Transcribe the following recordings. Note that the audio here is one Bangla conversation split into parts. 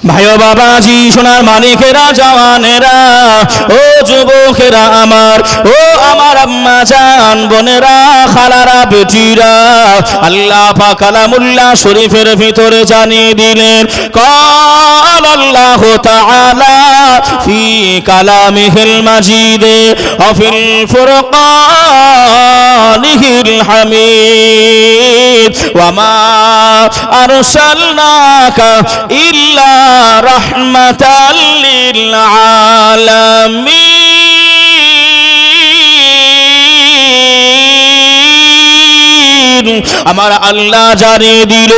ভাইও বাবাজি সোনার মানিকেরা জওয়ানেরা ও যুবকেরা আমার ও আমার আম্মা জান বোনেরা খালারা বেটিরা আল্লাহ পাক কালামুল্লাহ শরীফের ভিতরে জানিয়ে দিলেন قال الله تعالى في كلامه المجيد وفي الفرقانه الحميد وما أرسلناك إلا رحمة للعالمين আমার আল্লাহ জানিয়ে দিল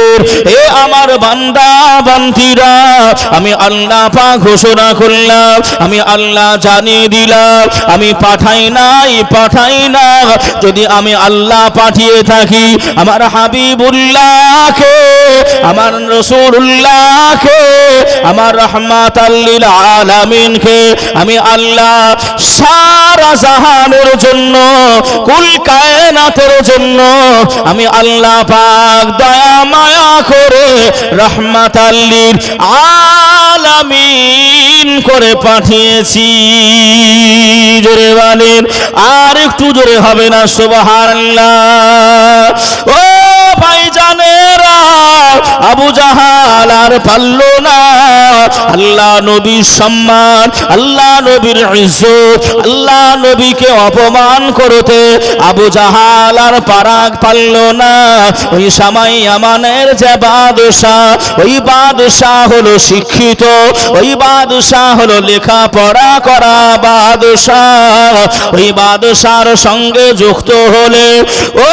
হে আমার বান্দা বান্দিরা আমি আল্লাহ পাক ঘোষণা করলাম আমি আল্লাহ জানিয়ে দিলাম আমি পাঠাই না যদি আমি আল্লাহ পাঠিয়ে থাকি আমার হাবিবুল্লাহকে আমার রাসূলুল্লাহকে আমার রাহমাতাল লিল আলামিনকে আমি আল্লাহ সারা জাহানের জন্য কুল কায়নাতের জন্য আমি আল্লাহ পাক দয়া মায়া করে রাহমাতাল লিল আলামিন করে পাঠিয়েছি জোরে বলেন আর একটু জোরে হবে না সুবহানাল্লাহ ও ভাইজানেরা আবু জাহাল আর পারলো না আল্লাহ নবীর সম্মান আল্লাহ নবীর ইজ্জত আল্লাহ নবীকে অপমান করতে আবু জাহাল আর পারলো না ওই সময় ইয়ামানের যে বাদশা ওই বাদশা হলো শিক্ষিত ওই বাদশা হলো লেখাপড়া করা বাদশা ওই বাদশার সঙ্গে যুক্ত হলে ও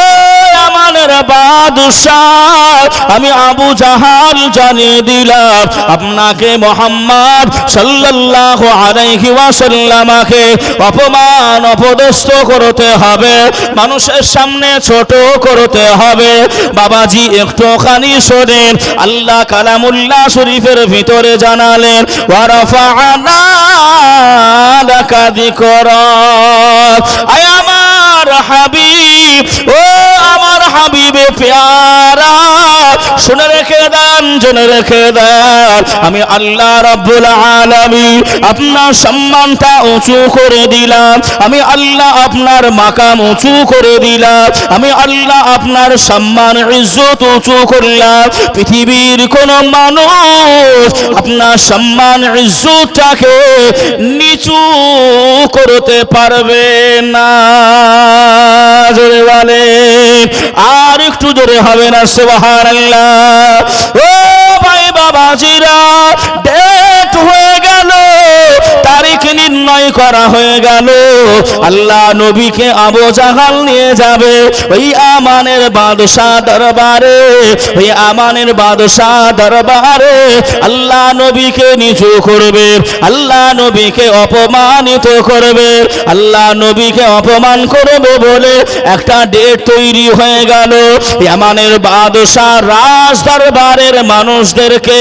আমানের বাদশাহ আমি আবু জাহাল জানিয়ে দিলাম আপনাকে মুহাম্মদ সাল্লাল্লাহু আলাইহি ওয়াসাল্লামকে অপমান অপদস্থ করতে হবে মানুষের সামনে ছোট করতে হবে বাবাজি একটুখানি শোনেন আল্লাহ কালামুল্লাহ শরীফের ভিতরে জানালেন ওয়া রাফা'না লাকা যিকরাক আয় আমার হাবিব ও আমার হাবিবে প্যারা শুনে রেখে দেন জেনে রেখে দেন আমি আল্লাহ রাব্বুল আলামিন আপনার সম্মানটা উঁচু করে দিলাম আমি আল্লাহ আপনার মাকাম উঁচু করে দিলাম আমি আল্লাহ আপনার সম্মান ইজ্জত উঁচু করলাম পৃথিবীর কোন মানুষ আপনার সম্মান ইজ্জতটাকে নিচু করতে পারবে না জোরে বলেন আর একটু জোরে হবে না সুবহানাল্লাহ ও ভাই বাবাজিরা ডেট হয়ে গেল তারিখ নির্ণয় করা হয়ে গেল আল্লাহ নবীকে আবু জাহাল নিয়ে যাবে ওই আমানের বাদশা দরবারে ওই আমানের বাদশা দরবারে আল্লাহ নবীকে নিচু করবে আল্লাহ নবীকে অপমানিত করবে আল্লাহ নবীকে অপমান করবে বলে একটা ডেট তৈরি হয়ে গেল ইয়ামানের বাদশা রাজ দরবারের মানুষদেরকে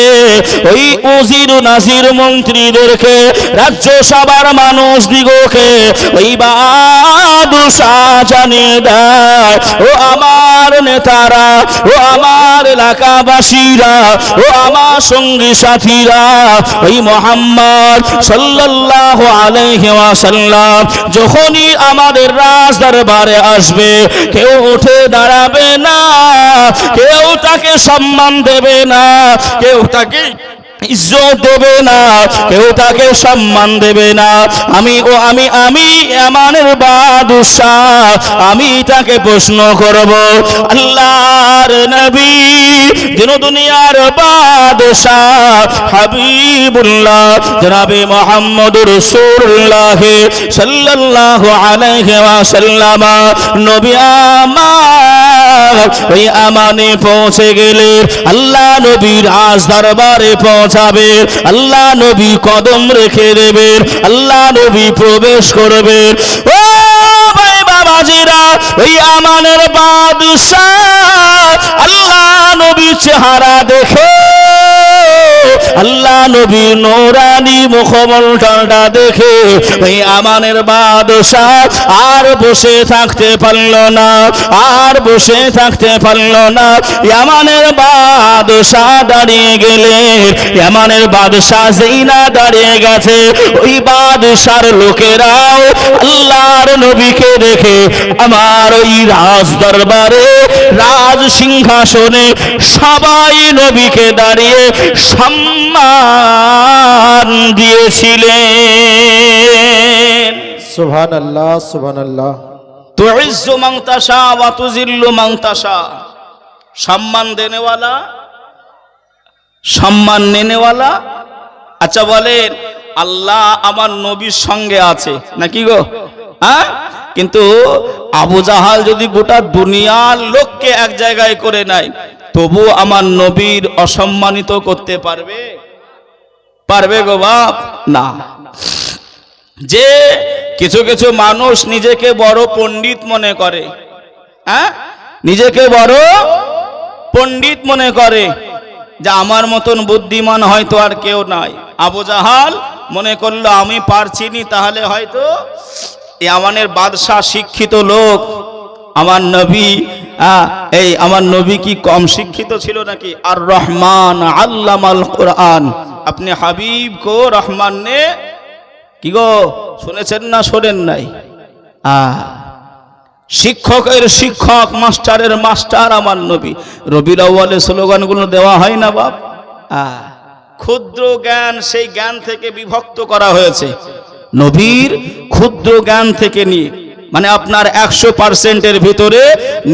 ওই উজির নাজির মন্ত্রীদেরকে রাজ্যসভার মানুষ দিগকে ওই বাদশা জানিয়ে দেয় ও আমার নেতারা ও আমার এলাকাবাসীরা ও আমার সঙ্গী সাথীরা ওই মুহাম্মদ সাল্লাল্লাহু আলাইহি ওয়াসাল্লাম যখনই আমাদের রাজ দরবারে আসবে কেউ উঠে দাঁড়াবে না কেউ তাকে সম্মান দেবে না কেউ তাকে ইজ্জত দেবে না কেউ তাকে সম্মান দেবে না আমি আমানের বাদশাহ আমি তাকে প্রশ্ন করব আল্লাহর নবী দিন দুনিয়ার বাদশাহ হাবিবুল্লাহ জনাবে মুহাম্মদুর রাসূলুল্লাহ সাল্লাল্লাহু আলাইহি ওয়াসাল্লাম নবী আমার ওই আমানে পৌঁছে গেলে আল্লাহ নবীর রাজ দরবারে যাবে আল্লাহ নবী কদম রেখে দেবেন আল্লাহ নবী প্রবেশ করবেন ও ভাই বাবাজিরা, ওই আমানের বাদশাহ আল্লাহ নবীর চেহারা দেখে, আল্লাহ নবী নূরানি মুখমণ্ডলটা দেখে ওই আমানের বাদশাহ আর বসে থাকতে পারল না, আর বসে থাকতে পারল না। ইয়ামানের বাদশাহ দাঁড়িয়ে গেলেন। ইয়ামানের বাদশাহ যেই না দাঁড়িয়ে গেছে, ওই বাদশার লোকেরাও আল্লাহর নবীকে দেখে আমার ওই রাজ দরবারে, রাজ সিংহাসনে সবাই নবীকে দাঁড়িয়ে সম্মান দিয়েছিলেন। সুবহানাল্লাহ, সুবহানাল্লাহ। তুইজ্জু মান তাশা ওয়া তুযিল্লু মান তাশা। সম্মান দেনেওয়ালা, সম্মান নেনেওয়ালা। আচ্ছা বলেন, আল্লাহ আমার নবীর সঙ্গে আছে নাকি গো? হ্যাঁ, কিন্তু আবু জাহাল যদি গোটা দুনিয়ার লোককে এক জায়গায় করে নেয়, তবু আমার নবীর অসম্মানিত করতে পারবে? পারবে গো বাপ? না। যে কিছু কিছু মানুষ নিজেকে বড় পণ্ডিত মনে করে, হ্যাঁ, নিজেকে বড় পণ্ডিত মনে করে, যে আমার মতন বুদ্ধিমান হয়তো আর কেউ নাই। আবু জাহাল মনে করলো আমি পারছি নি, তাহলে হয়তো এই আমানের বাদশাহ শিক্ষিত লোক, আমার নবী, এই আমার নবী কি কম শিক্ষিত ছিল নাকি? আর রহমান আল্লামাল কোরআন, আপনি হাবিব কো রহমান নে কি গো শুনেছেন না শোনেন নাই? শিক্ষকের শিক্ষক, মাস্টারের মাস্টার আমার নবী। রবিউল আউয়ালে স্লোগানগুলো দেওয়া হয় না বাপ? ক্ষুদ্র জ্ঞান, সেই জ্ঞান থেকে বিভক্ত করা হয়েছে। নবীর ক্ষুদ্র জ্ঞান থেকে নিয়ে, মানে আপনার 100%-এর ভিতরে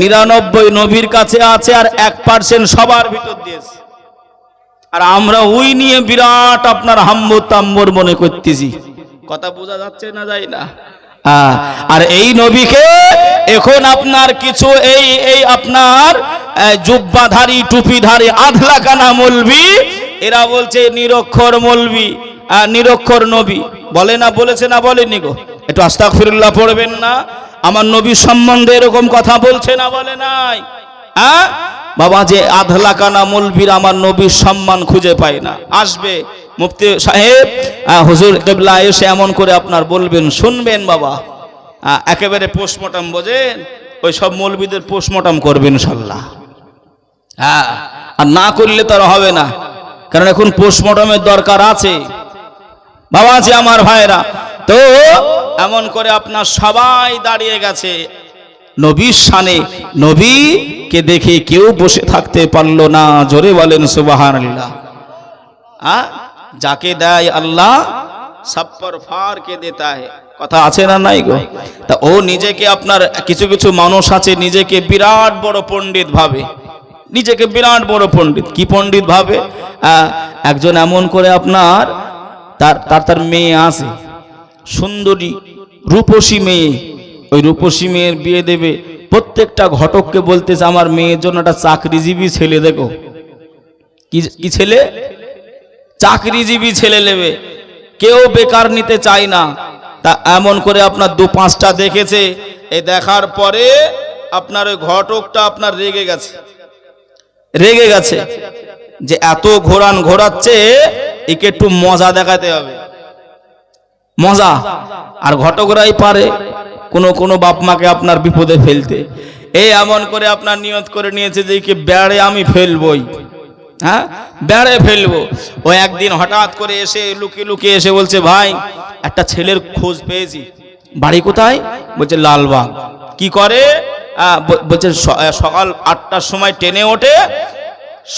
99 নবীর কাছে আছে, আর 1% সবার ভিতর দিয়েছে। আর আমরা ওই নিয়ে বিরাট আপনার হাম্বর তাম্বর মনে করতেছি। কথা বোঝা যাচ্ছে না? যায় না? আর এই নবীকে এখন আপনার কিছু এই আপনার জুব্বাধারী টুপিধারী আধলাকানা মৌলবি, এরা বলছে নিরক্ষর মৌলবি, নিরক্ষর নবী। বলে না? বলেছে না? বলেনি গো? একটু আস্তাগফিরুল্লাহ পড়বেন না? আমার নবীর সম্বন্ধে এরকম কথা বলছে না? বলে নাই? বাবা, যে আধলাকানা মৌলবীর আমার নবীর সম্মান খুঁজে পায় না। আসবে মুফতি সাহেব, হুজুর কিবলা এসে এমন করে আপনার বলবেন, শুনবেন বাবা, একেবারে পোস্টমর্টম বোঝেন, ওই সব মৌলবীদের পোস্টমর্টম করবেন ইনশাআল্লাহ। আর না করলে তো আর হবে না, কারণ এখন পোস্টমর্টমের দরকার আছে বাবা। যে আমার ভাইরা, তো এমন করে আপনার সবাই দাঁড়িয়ে গেছে নবীর শানে। নবীকে দেখে কেউ বসে থাকতে পারলো না। জোরে বলেন সুবহানাল্লাহ। যাকে দেয় আল্লাহ সব পর ফার কে দেতা है, কথা আছে না নাই গো? তা ও নিজেকে, আপনার কিছু কিছু মানুষ আছে নিজেকে বিরাট বড় পণ্ডিত ভাবে, নিজেকে বিরাট বড় পণ্ডিত। কি পণ্ডিত ভাবে? একজন এমন করে আপনার তার মেয়ে আছে, সুন্দরী রূপসী মেয়ে। ওই রূপসী মেয়ের বিয়ে দেবে, প্রত্যেকটা ঘটককে বলতেছে আমার মেয়ের জন্য একটা চাকরিজীবী ছেলে দেখো। কি ছেলে? চাকরিজীবী ছেলে নেবে, কেউ বেকার নিতে চায় না। তা এমন করে আপনার 2-5টা দেখেছে। এই দেখার পরে আপনার ওই ঘটকটা আপনার রেগে গেছে যে এত ঘোরাচ্ছে, একে একটু মজা দেখাতে হবে, মজা। আর ঘটকরাই পারে কোনো বাপ মাকে আপনার বিপদে ফেলতে। এই এমন করে আপনার নিয়ত করে নিয়েছে যে একে বেড়ে আমি ফেলবই, হ্যাঁ বেড়ে ফেলবো। ও একদিন হঠাৎ করে এসে লুকিয়ে লুকিয়ে এসে বলছে, ভাই একটা ছেলের খোঁজ পেয়েছি। বাড়ি কোথায়? বলছে লালবাগ। কি করে? বলছে সকাল 8টার সময় ট্রেনে ওঠে,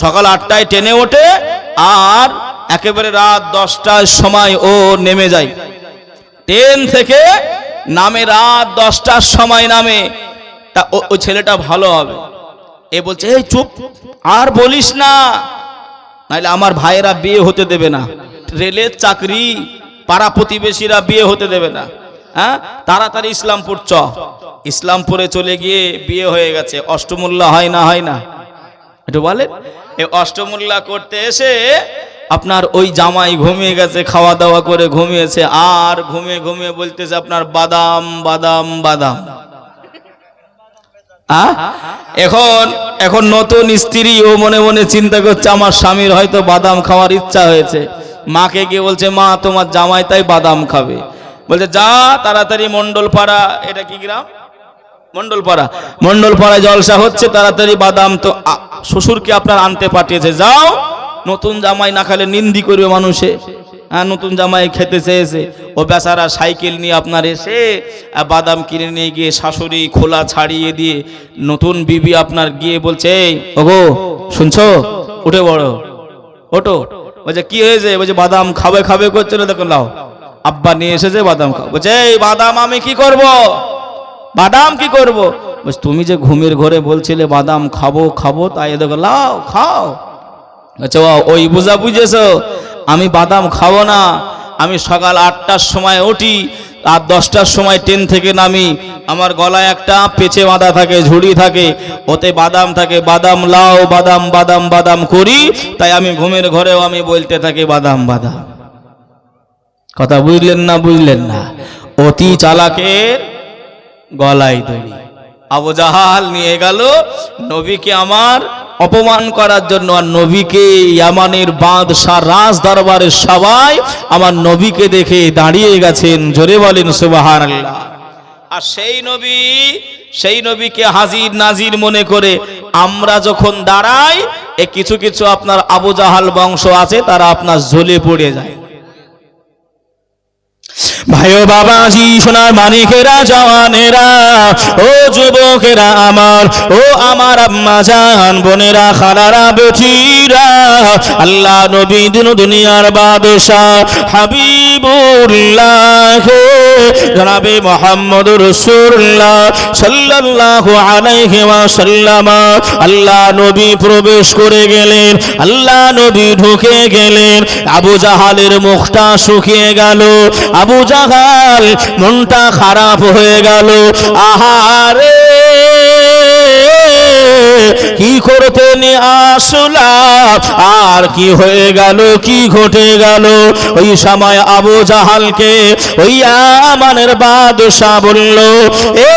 সকাল 8টায় ট্রেনে ওঠে, আর একেবারে রাত 10টার সময় ও নেমে যায়। ট্রেন থেকে নামে রাত 10টার সময় নামে। তা ওই ছেলেটা ভালো হবে। এ বলছে, এই চুপ, আর বলিস না, নাহলে আমার ভাইয়েরা বিয়ে হতে দেবে না। রেলের চাকরি, পাড়া প্রতিবেশীরা বিয়ে হতে দেবে না। তাড়াতাড়ি ইসলামপুর চ। ইসলামপুরে চলে গিয়ে বিয়ে হয়ে গেছে। অষ্টমূল্যা হয় না? একটু বলেন। এই অষ্টমূল্যা করতে এসে আপনার ওই জামাই ঘুমিয়ে গেছে, খাওয়া দাওয়া করে ঘুমিয়েছে, আর ঘুমিয়ে বলতেছে আপনার বাদাম বাদাম বাদাম। এখন এখন নতুন স্ত্রী ও মনে মনে চিন্তা করছে আমার স্বামীর হয়তো বাদাম খাওয়ার ইচ্ছা হয়েছে, মাকে গিয়ে বলছে মা তোমার জামাই তাই বাদাম খাবে, বলছে যা তাড়াতাড়ি মণ্ডলপাড়া, এটা কি গ্রাম? মণ্ডলপাড়ায় জলসা হচ্ছে, তাড়াতাড়ি বাদাম তো শ্বশুরকে আপনার আনতে পাঠিয়েছে, যাও, নতুন জামাই না খেলে নিন্দি করবে মানুষে। হ্যাঁ, নতুন জামাই খেতে চেয়েছে, ও বেচারা সাইকেল নিয়ে আপনার এসে বাদাম কিনে নিয়ে গিয়ে শাশুড়ি খোলা ছাড়িয়ে দিয়ে নতুন বিবি আপনার গিয়ে বলছে এই ওগো শুনছো, উঠে বড় ওটো, বলছে কি হয়েছে? বলছে বাদাম খাবে খাবে করছে না, দেখুন লাও আব্বা নিয়ে এসেছে বাদাম খাও। বলছে এই বাদাম আমি কি করব, বাদাম কি করব? বলছে তুমি যে ঘুমের ঘরে বলছিলে বাদাম খাবো খাবো, তাই দেখো লাও খাও। আচ্ছা ওই বুঝা বুঝেছো, আমি বাদাম খাবো না, আমি সকাল 8টার সময় উঠি আর 10টার সময় ট্রেন থেকে নামি, আমার গলায় একটা পেঁচে বাঁধা থাকে, ঝুড়ি থাকে, ওতে বাদাম থাকে, বাদাম লাও বাদাম বাদাম বাদাম করি, তাই আমি ঘুমের ঘরেও আমি বলতে থাকি বাদাম বাদাম। কথা বুঝলেন না? বুঝলেন না? অতি চালাকের গলায় দড়ি। আবু জাহাল নিয়ে গেল নবীকে আমার অপমান করার জন্য, আর নবীকে ইয়ামানের বাদশাহ রাজ দরবারের সবাই আমার নবীকে দেখে দাঁড়িয়ে গেছেন, জোরে বলেন সুবহানাল্লাহ। আর সেই নবীকে হাজির নাজির মনে করে আমরা যখন দাঁড়াই, এ কিছু কিছু আপনার আবু জাহাল বংশ আছে, তারা আপনার জ্বলে পড়ে যায়। ভাইও বাবাজি সোনার মানিকেরা জওয়ানেরা ও যুবকেরা আমার, ও আমার আম্মা জান বোনেরা খালারা বেটিরা, আল্লাহ নবী দিন দুনিয়ার বাদশাহ হাবিবুল্লাহ জনাবে মুহাম্মদুর রাসূলুল্লাহ সাল্লাল্লাহু আলাইহি ওয়াসাল্লাম, আল্লাহ নবী প্রবেশ করে গেলেন, আল্লাহ নবী ঢুকে গেলেন, আবু জাহালের মুখটা শুকিয়ে গেল, আবু জাহাল মনটা খারাপ হয়ে গেল। আহারে কি করতে নিয়ে আসলাম, আর কি হয়ে গেল, কি ঘটে গেল? ওই সময় আবু জাহালকে ওই ইয়ামানের বাদশা বলল, এ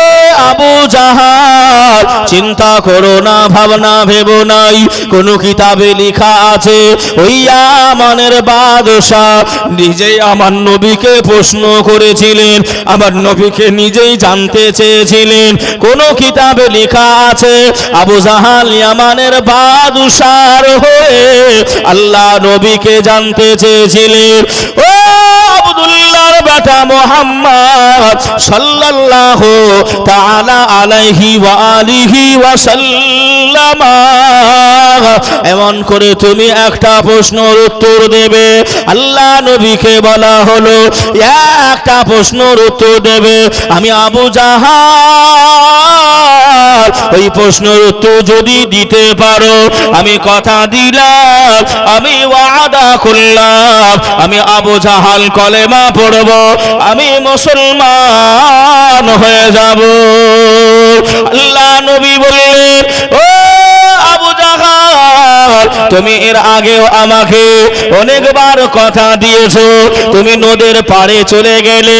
আবু জাহাল চিন্তা করো না, ভাবনা ভেবো নাই, কোন কিতাবে লেখা আছে ওই ইয়ামানের বাদশা নিজেই আমার নবীকে প্রশ্ন করেছিলেন, আমার নবীকে নিজেই জানতে চেয়েছিলেন, কোন কিতাবে লেখা আছে আবু জাহাল ইয়ামানের বাদশার হয়ে আল্লাহ নবীকে জানতে চেয়েছিলেন। ও আব্দুল্লাহর বেটা মুহাম্মদ সাল্লাল্লাহু তাআলা আলাইহি ওয়া আলিহি ওয়া সাল্লাম, এমন করে তুমি একটা প্রশ্নের উত্তর দেবে। আল্লাহ নবীকে বলা হলো একটা প্রশ্নের উত্তর দেবে। আমি আবু জাহাল ওই প্রশ্নের উত্তর যদি দিতে পারো, আমি কথা দিলাম, আমি ওয়াদা করলাম, আমি আবু জাহাল কলেমা পড়ব, আমি মুসলমান হয়ে যাব। আল্লাহ নবী বললেন, ও আবু জাহাল তুমি এর আগেও আমাকে অনেকবার কথা দিয়েছো, তুমি নদীর পাড়ে চলে গেলে,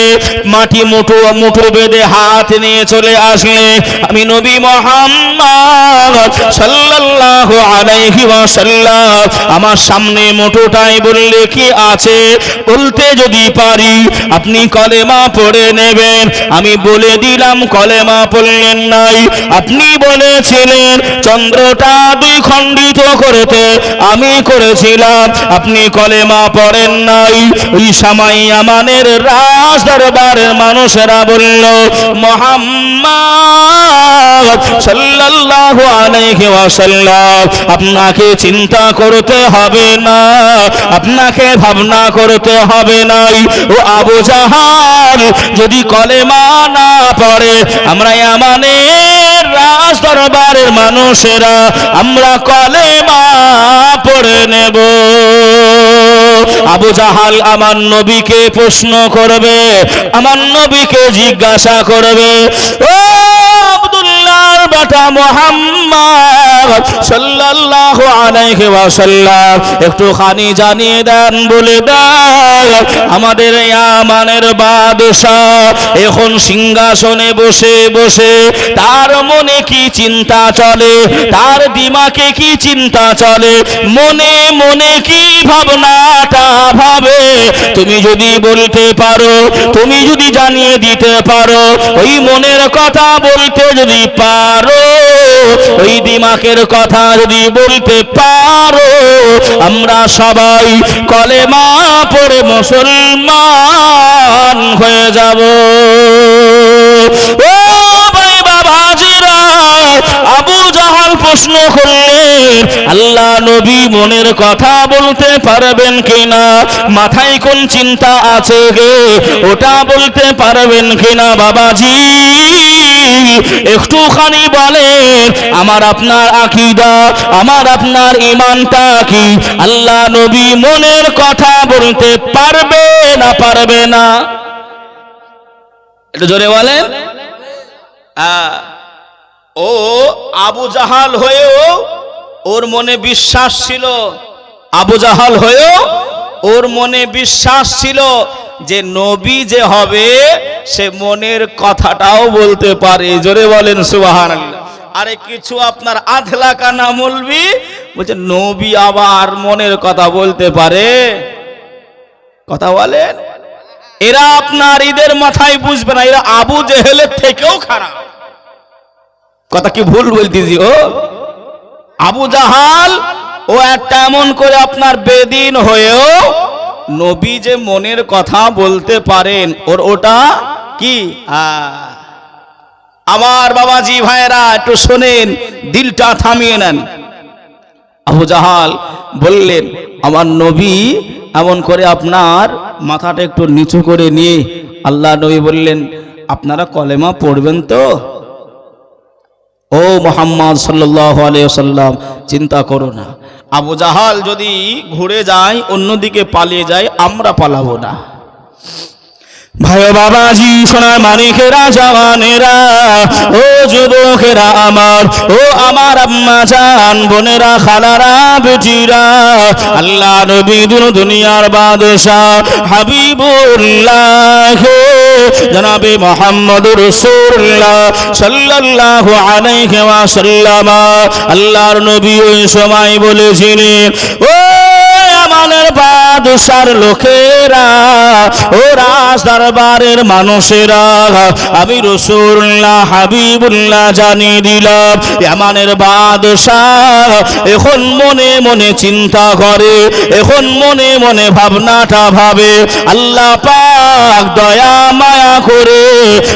মাটি মুঠো মুঠো বেঁধে হাত নিয়ে চলে আসলে, আমি নবী মুহাম্মদ সাল্লাল্লাহু আলাইহি ওয়াসাল্লাম আমার সামনে মুঠোটাই বললে কি আছে, বলতে যদি পারি আপনি কলেমা পড়ে নেবেন। আমি বলে দিলাম কলেমা পড়লেন নাই, আপনি বলেছিলেন চন্দ্রটা দুই খণ্ডিত করতে, আমি করেছিলাম, আপনি কলেমা পড়েন নাই। ওই সময় আমাদের রাজ দরবারের মানুষেরা বলল, মুহাম্মদ সাল্লাল্লাহু আলাইহি ওয়াসাল্লাম আপনাকে চিন্তা করতে হবে না, আপনাকে ভাবনা করতে হবে নাই। ও আবু জাহাল যদি কলেমা না পড়ে, আমরা আমাদের রাজ দরবারের মানুষেরা আমরা কলেমা পড়ে নেব। আবু জাহাল আমার নবীকে প্রশ্ন করবে, আমার নবীকে জিজ্ঞাসা করবে, ও আব্দুল্লাহ আল্লাহর বেটা মুহাম্মদ সাল্লাল্লাহু আলাইহি ওয়াসাল্লাম একটুখানি জানিয়ে দেন, বলে দেন আমাদের ইয়ামানের বাদশাহ এখন সিংহাসনে বসে বসে তার মনে কি চিন্তা চলে, তার দিমাগে কি চিন্তা চলে, মনে মনে কি ভাবনাটা ভাবে, তুমি যদি বলতে পারো, তুমি যদি জানিয়ে দিতে পারো, ওই মনের কথা বলতে যদি পারো, ওই দিমাগের কথা যদি বলতে পারো, আমরা সবাই কলেমা পড়ে মুসলমান হয়ে যাব। ও ভাই বাবাজিরা, আবু জাহাল প্রশ্ন করলেন, আল্লাহ নবী মনের কথা বলতে পারবেন কিনা, মাথায় কোন চিন্তা আছে গে ওটা বলতে পারবেন কিনা বাবাজি, একটুখানি বলেন আমার আপনার আকীদা, আমার আপনার ঈমানটা কি, আল্লাহ নবী মনের কথা বলতে পারবে না পারবে না? একটু জোরে বলেন। ও আবু জাহাল হয়েও ওর মনে বিশ্বাস ছিল, আবু জাহাল হয়েও ওর মনে বিশ্বাস ছিল যে নবী যে হবে সে মনের কথাটাও বলতে পারে। জোরে বলেন সুবহানাল্লাহ। আরে কিছু আপনার আধলা কানা মৌলবি বলছে নবী আবার মনের কথা বলতে পারে, কথা বলেন। এরা আপনার ঈদের মাথায় বুঝবে না, এরা আবু জেহেলের থেকেও খারাপ। কথা কি ভুল বলতেছি? ও আবু জাহাল ও একটা এমন করে আপনার বেদিন হয়েও নবী যে মনের কথা বলতে পারেন, ওর ওটা কি? আমার বাবাজি ভাইরা একটু শোনেন, দিলটা থামিয়ে নেন। আবু জাহাল বললেন আমার নবী এমন করে আপনার মাথাটা একটু নিচু করে নিয়ে, আল্লাহ নবী বললেন আপনারা কলেমা পড়বেন তো? ও মুহাম্মদ সাল্লাল্লাহু আলাইহি ওয়াসাল্লাম চিন্তা করো না, আবু জাহাল যদি ঘুরে যায় অন্যদিকে পালিয়ে যায়, আমরা পালাবো না। ভাই বাবাজি, সোনার মানিকেরা, জওয়ানেরা, ও যুবকেরা আমার, ও আমার আম্মা জান, বোনেরা, খালারা, বেটিরা, আল্লাহ নবী দুনিয়ার বাদশাহ হাবিবুল্লাহ জনাবে মুহাম্মদুর রাসূলুল্লাহ সাল্লাল্লাহু আলাইহি ওয়াসাল্লাম, আল্লাহর নবী ওই সময় বলেছিলেন, ও আমাদের বাদশার লোকেরা, ও রাজ দরবারের মানুষেরা, আমি রাসূলুল্লাহ হাবিবুল্লাহ জানিয়ে দিলাম ইয়ামানের বাদশাহ এখন মনে মনে চিন্তা করে, এখন মনে মনে ভাবনাটা ভাবে, আল্লাহ পাক দয়া মায়া করে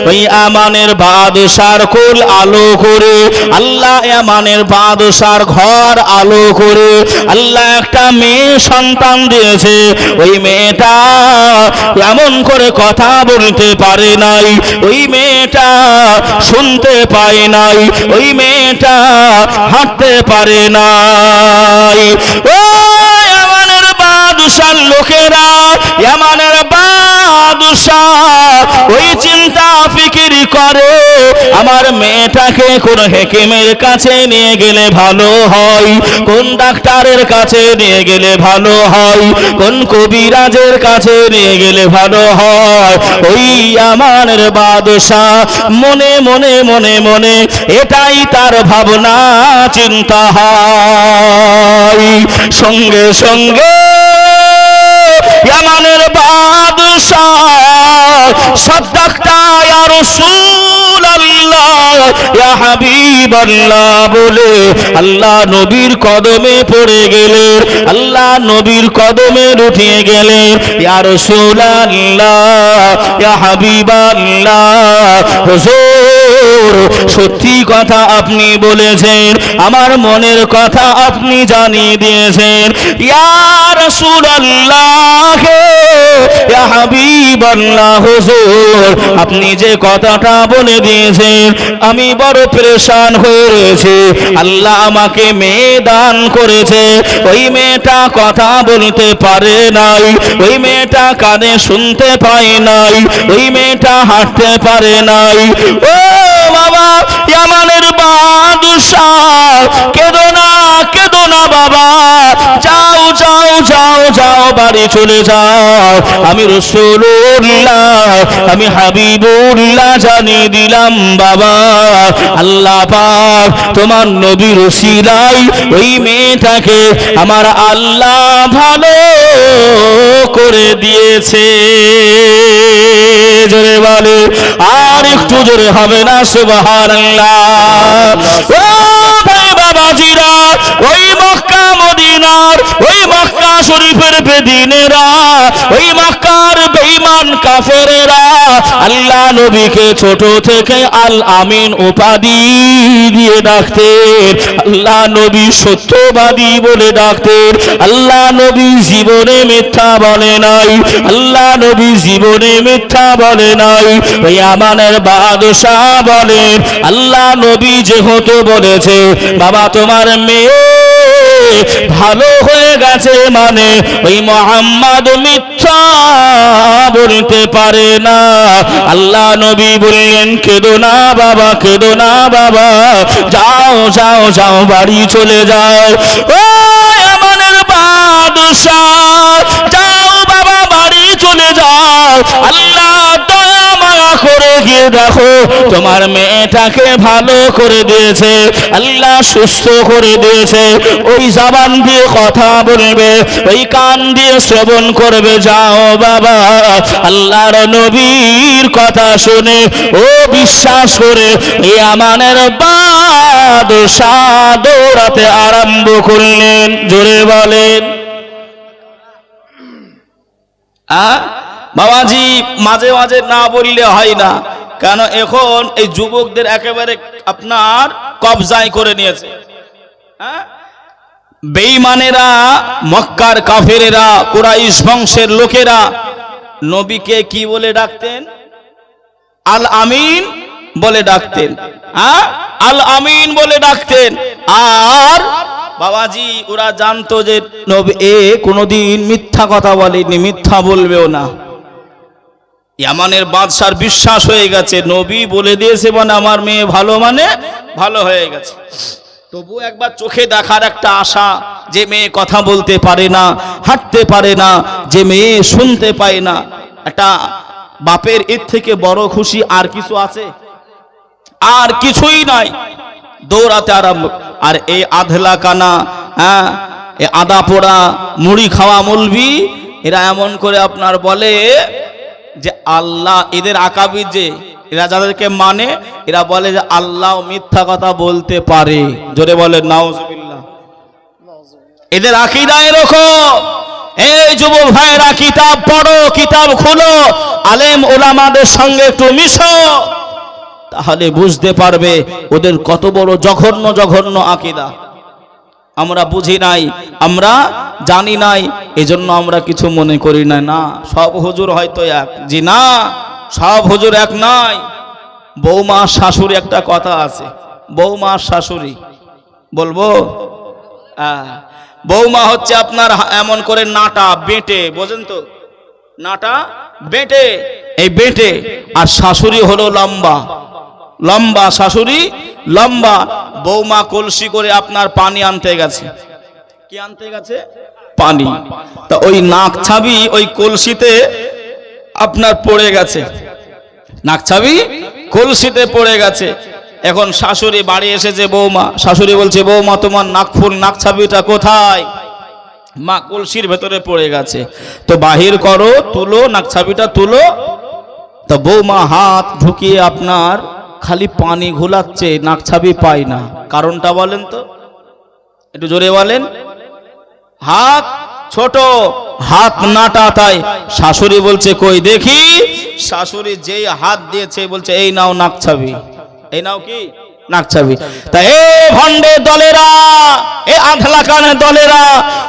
ওই ইয়ামানের বাদশার কুল আলো করে, আল্লাহ ইয়ামানের বাদশার ঘর আলো করে, আল্লাহ একটা মেয়ে সন্তান দিয়েছে। ওই মেয়েটা এমন করে কথা বলতে পারে নাই, ওই মেয়েটা শুনতে পায় নাই, ওই মেয়েটা হাঁটতে পারে নাই। ও ইয়ামানের বাদশার লোকেরা, ইয়ামানের বাদশাহ ওই চিন্তা ফিকির করে আমার মেয়েটাকে কোন হেকিমের কাছে নিয়ে গেলে ভালো হয়, কোন ডাক্তারের কাছে নিয়ে গেলে ভালো হয়, কোন কবিরাজের কাছে নিয়ে গেলে ভালো হয়। ওই আমানের বাদশাহ মনে মনে মনে মনে এটাই তার ভাবনা চিন্তা হয়। সঙ্গে সঙ্গে ইয়ামানের বাদশাহ সাদ্দাকটা ইয়া রাসূলুল্লাহ ইয়া হাবিবাল্লাহ বলে আল্লাহ নবীর কদমে পড়ে গেলেন, আল্লাহ নবীর কদমে উঠিয়ে গেলেন। ইয়া রাসূলুল্লাহ ইয়া হাবিবাল্লাহ, হুজুর সত্যি কথা আপনি বলেছেন, আমার মনের কথা আপনি জানিয়ে দিয়েছেন। ইয়া রাসূলুল্লাহ ইয়া হাবিবাল্লাহ, হুজুর আপনি যে কথাটা বলে দিয়েছেন আমি বড় পেরেশান হয়ে রয়েছে। আল্লাহ আমাকে মেয়ে দান করেছে, ওই মেয়েটা কথা বলতে পারে নাই, ওই মেয়েটা কানে শুনতে পায় নাই, ওই মেয়েটা হাঁটতে পারে নাই। ও বাবা, ইয়ামানের বাদশাহ কেঁদো না বাবা, যাও যাও যাও যাও বাড়ি চলে যাও। আমি রাসূলুল্লাহ, আমি হাবিবুল্লাহ জানিয়ে দিলাম বাবা, আল্লাহ পাক তোমার নবীর ওসিলায় ওই মেয়েটাকে আমার আল্লাহ ভালো করে দিয়েছে। জোরে বলে, আর একটু জোরে হবে না সুবহানাল্লাহ। ও ভাই বাবাজিরা, ওই মক্কা মদিনার, ওই মক্কা শরীফের বেদিনেরা, ওই মক্কার বেঈমান কাফেরেরা আল্লাহ নবীকে ছোট থেকে আল আমিন উপাধি দিয়ে ডাকতেন। আল্লাহ নবী সত্যবাদী বলে ডাকতেন। আল্লাহ নবী জীবনে মিথ্যা বলে নাই, আল্লাহ নবী জীবনে মিথ্যা বলে নাই। ওই আমানের বাদশাহ বলেন, আল্লাহ নবী যেহেতু বলেছে বাবা তোমার মেয়ে ভালো হয়ে গেছে, মানে ওই মুহাম্মদ মিথ্যা বলতে পারে না। আল্লাহ নবী বললেন, কেঁদো না বাবা, কেঁদো না বাবা, যাও যাও যাও বাড়ি চলে যাও। ও আমানের বাদশাহ, যাও বাবা বাড়ি চলে যাও। আল্লাহ দয়া মায়া করে গিয়ে দেখো তোমার মেয়েটাকে ভালো করে দিয়েছে, আল্লাহ সুস্থ করে দিয়েছে। ওই জবান দিয়ে কথা বলবে, ওই কান দিয়ে শ্রবণ করবে। যাও বাবা, আল্লাহর নবীর কথা শুনে ও বিশ্বাস করে এই আমানের বাদশাহ দৌড়াতে আরম্ভ করলেন। জোরে বলেন। বাবাজি মাঝে মাঝে না বললে হয় না, কেন এখন এই যুবকদের একেবারে আপনার কবজায় করে নিয়েছে। বেঈমানেরা, মক্কার কাফেরেরা, কুরাইশ বংশের লোকেরা নবীকে কি বলে ডাকতেন? আল আমিন বলে ডাকতেন। আল আমিন বলে ডাকতেন। আর বাবাজি ওরা জানতো যে নবী কোনোদিন মিথ্যা কথা বলেনি, মিথ্যা বলবেও না। ইয়ামানের বাদশার বিশ্বাস হয়ে গেছে, নবী বলে দিয়েছে মানে আমার মেয়ে ভালো, মানে ভালো হয়ে গেছে। তবু একবার চোখে দেখার একটা আশা, যে মেয়ে কথা বলতে পারে না, হাঁটতে পারে না, যে মেয়ে শুনতে পায় না। একটা বাপের এর থেকে বড় খুশি আর কিছু আছে? আর কিছুই নাই। দৌড়াতে আরম্ভ। আর এই আধলা কানা, এ আদা পোড়া মুড়ি খাওয়া মৌলবি, এরা এমন করে আপনার বলে যে আল্লাহ, এদের আকাবির যে এরা যাদেরকে মানে, এরা বলে যে আল্লাহ মিথ্যা কথা বলতে পারে। জোরে বলে নাউজুবিল্লাহ। এদের আকীদা এরকম। এই যুবক ভাইরা কিতাব পড়ো, কিতাব খুলো, আলেম ওলামাদের সঙ্গে একটু মিশো, তাহলে বুঝতে পারবে ওদের কত বড় জঘন্য জঘন্য আকীদা। আমরা বুঝি নাই, আমরা জানি নাই, এজন্য আমরা কিছু মনে করি না। না, সব হুজুর হয়তো এক। জি না, সব হুজুর এক নাই। বৌমা শাশুড়ি একটা কথা আছে, বৌমা শাশুড়ি বলবো। বৌমা হচ্ছে আপনার এমন করে নাটা বেটে, বোঝেন তো, নাটা বেটে, এই বেটে। আর শাশুড়ি হলো লম্বা লম্বা, শাশুড়ি লম্বা। বৌমা কলসি করে আপনার পানি আনতে গেছে। কি আনতে গেছে? পানি। তা ওই নাক ছাবি ওই কলসিতে আপনার পড়ে গেছে, নাক ছাবি কলসিতে পড়ে গেছে। এখন শাশুড়ি বাড়ি এসেছে, বৌমা, শাশুড়ি বলছে বৌমা তোমার নাকফুল নাক ছাবিটা কোথায়? মা কলসির ভেতরে পড়ে গেছে। তো বাহির করো, তুলো, নাক ছাবিটা তুলো। তো বৌমা হাত ঢুকিয়ে আপনার খালি পানি ঘোলাচ্ছে, নাক ছাবি পায় না। কারণটা বলেন তো, একটু জোরে বলেন। হাত ছোট, হাত নাটা, তাই শাশুড়ি বলছে কই দেখি। শাশুড়ি যেই হাত দিয়েছে বলছে এই নাও নাক ছাবি, এই নাও কি নাক ছাবি। তা এ ভণ্ডে দলেরা, এ আধলা কানের দলেরা,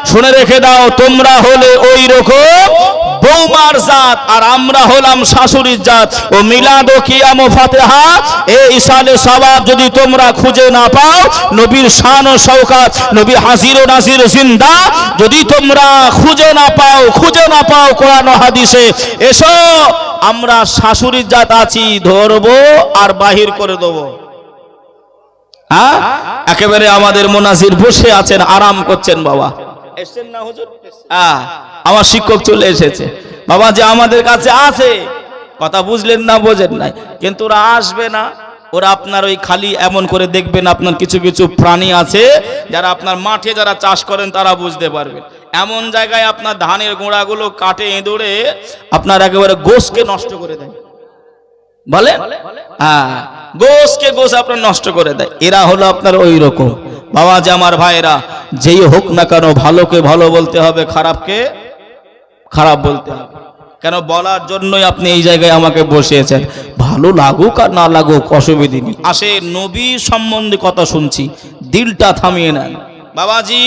শুনে রেখে দাও, তোমরা হলে ওই রকম বৌমার জাত, আর আমরা হলাম শাশুড়ির জাত। ও মিলাদ ও কিয়াম ও ফাতিহা, এই ইসালে সওয়াব যদি তোমরা খুঁজে না পাও, নবীর শান ও শওকাত, নবী হাজির ও নাজির জিন্দা যদি তোমরা খুঁজে না পাও কোরআন ও হাদিসে, এসো আমরা শাশুড়ির জাত আছি, ধরবো আর বাহির করে দেবো। হ্যাঁ, একেবারে আমাদের মুনাজির বসে আছেন, আরাম করছেন। বাবা এসেছেন না হুজুর? হ্যাঁ, আমার শিক্ষক চলে এসেছে। বাবা যে আমাদের কাছে আছে, কথা বুঝলেন না বোঝেন নাই, কিন্তু ওরা আসবে না। ওরা আপনার ওই খালি এমন করে দেখবেন, আপনার কিছু কিছু প্রাণী আছে যারা আপনার মাঠে যারা চাষ করেন তারা বুঝতে পারবেন, এমন জায়গায় আপনার ধানের গোড়াগুলো কাটে এঁদুড়ে আপনার একেবারে গোশকে নষ্ট করে দেয়। বলে হ্যাঁ, গোশকে গোশ আপনার নষ্ট করে দেয়। এরা হলো আপনার ওই রকম। বাবা যে আমার ভাইরা, যেই হোক না কেন ভালোকে ভালো বলতে হবে, খারাপকে খারাপ বলতে হবে। কেন বলার জন্যই আপনি এই জায়গায় আমাকে বসিয়েছেন। ভালো লাগুক আর না লাগুক অসুবিধে নেই। আসে নবী সম্বন্ধে কথা শুনছি, দিলটা থামিয়ে নেন। বাবাজি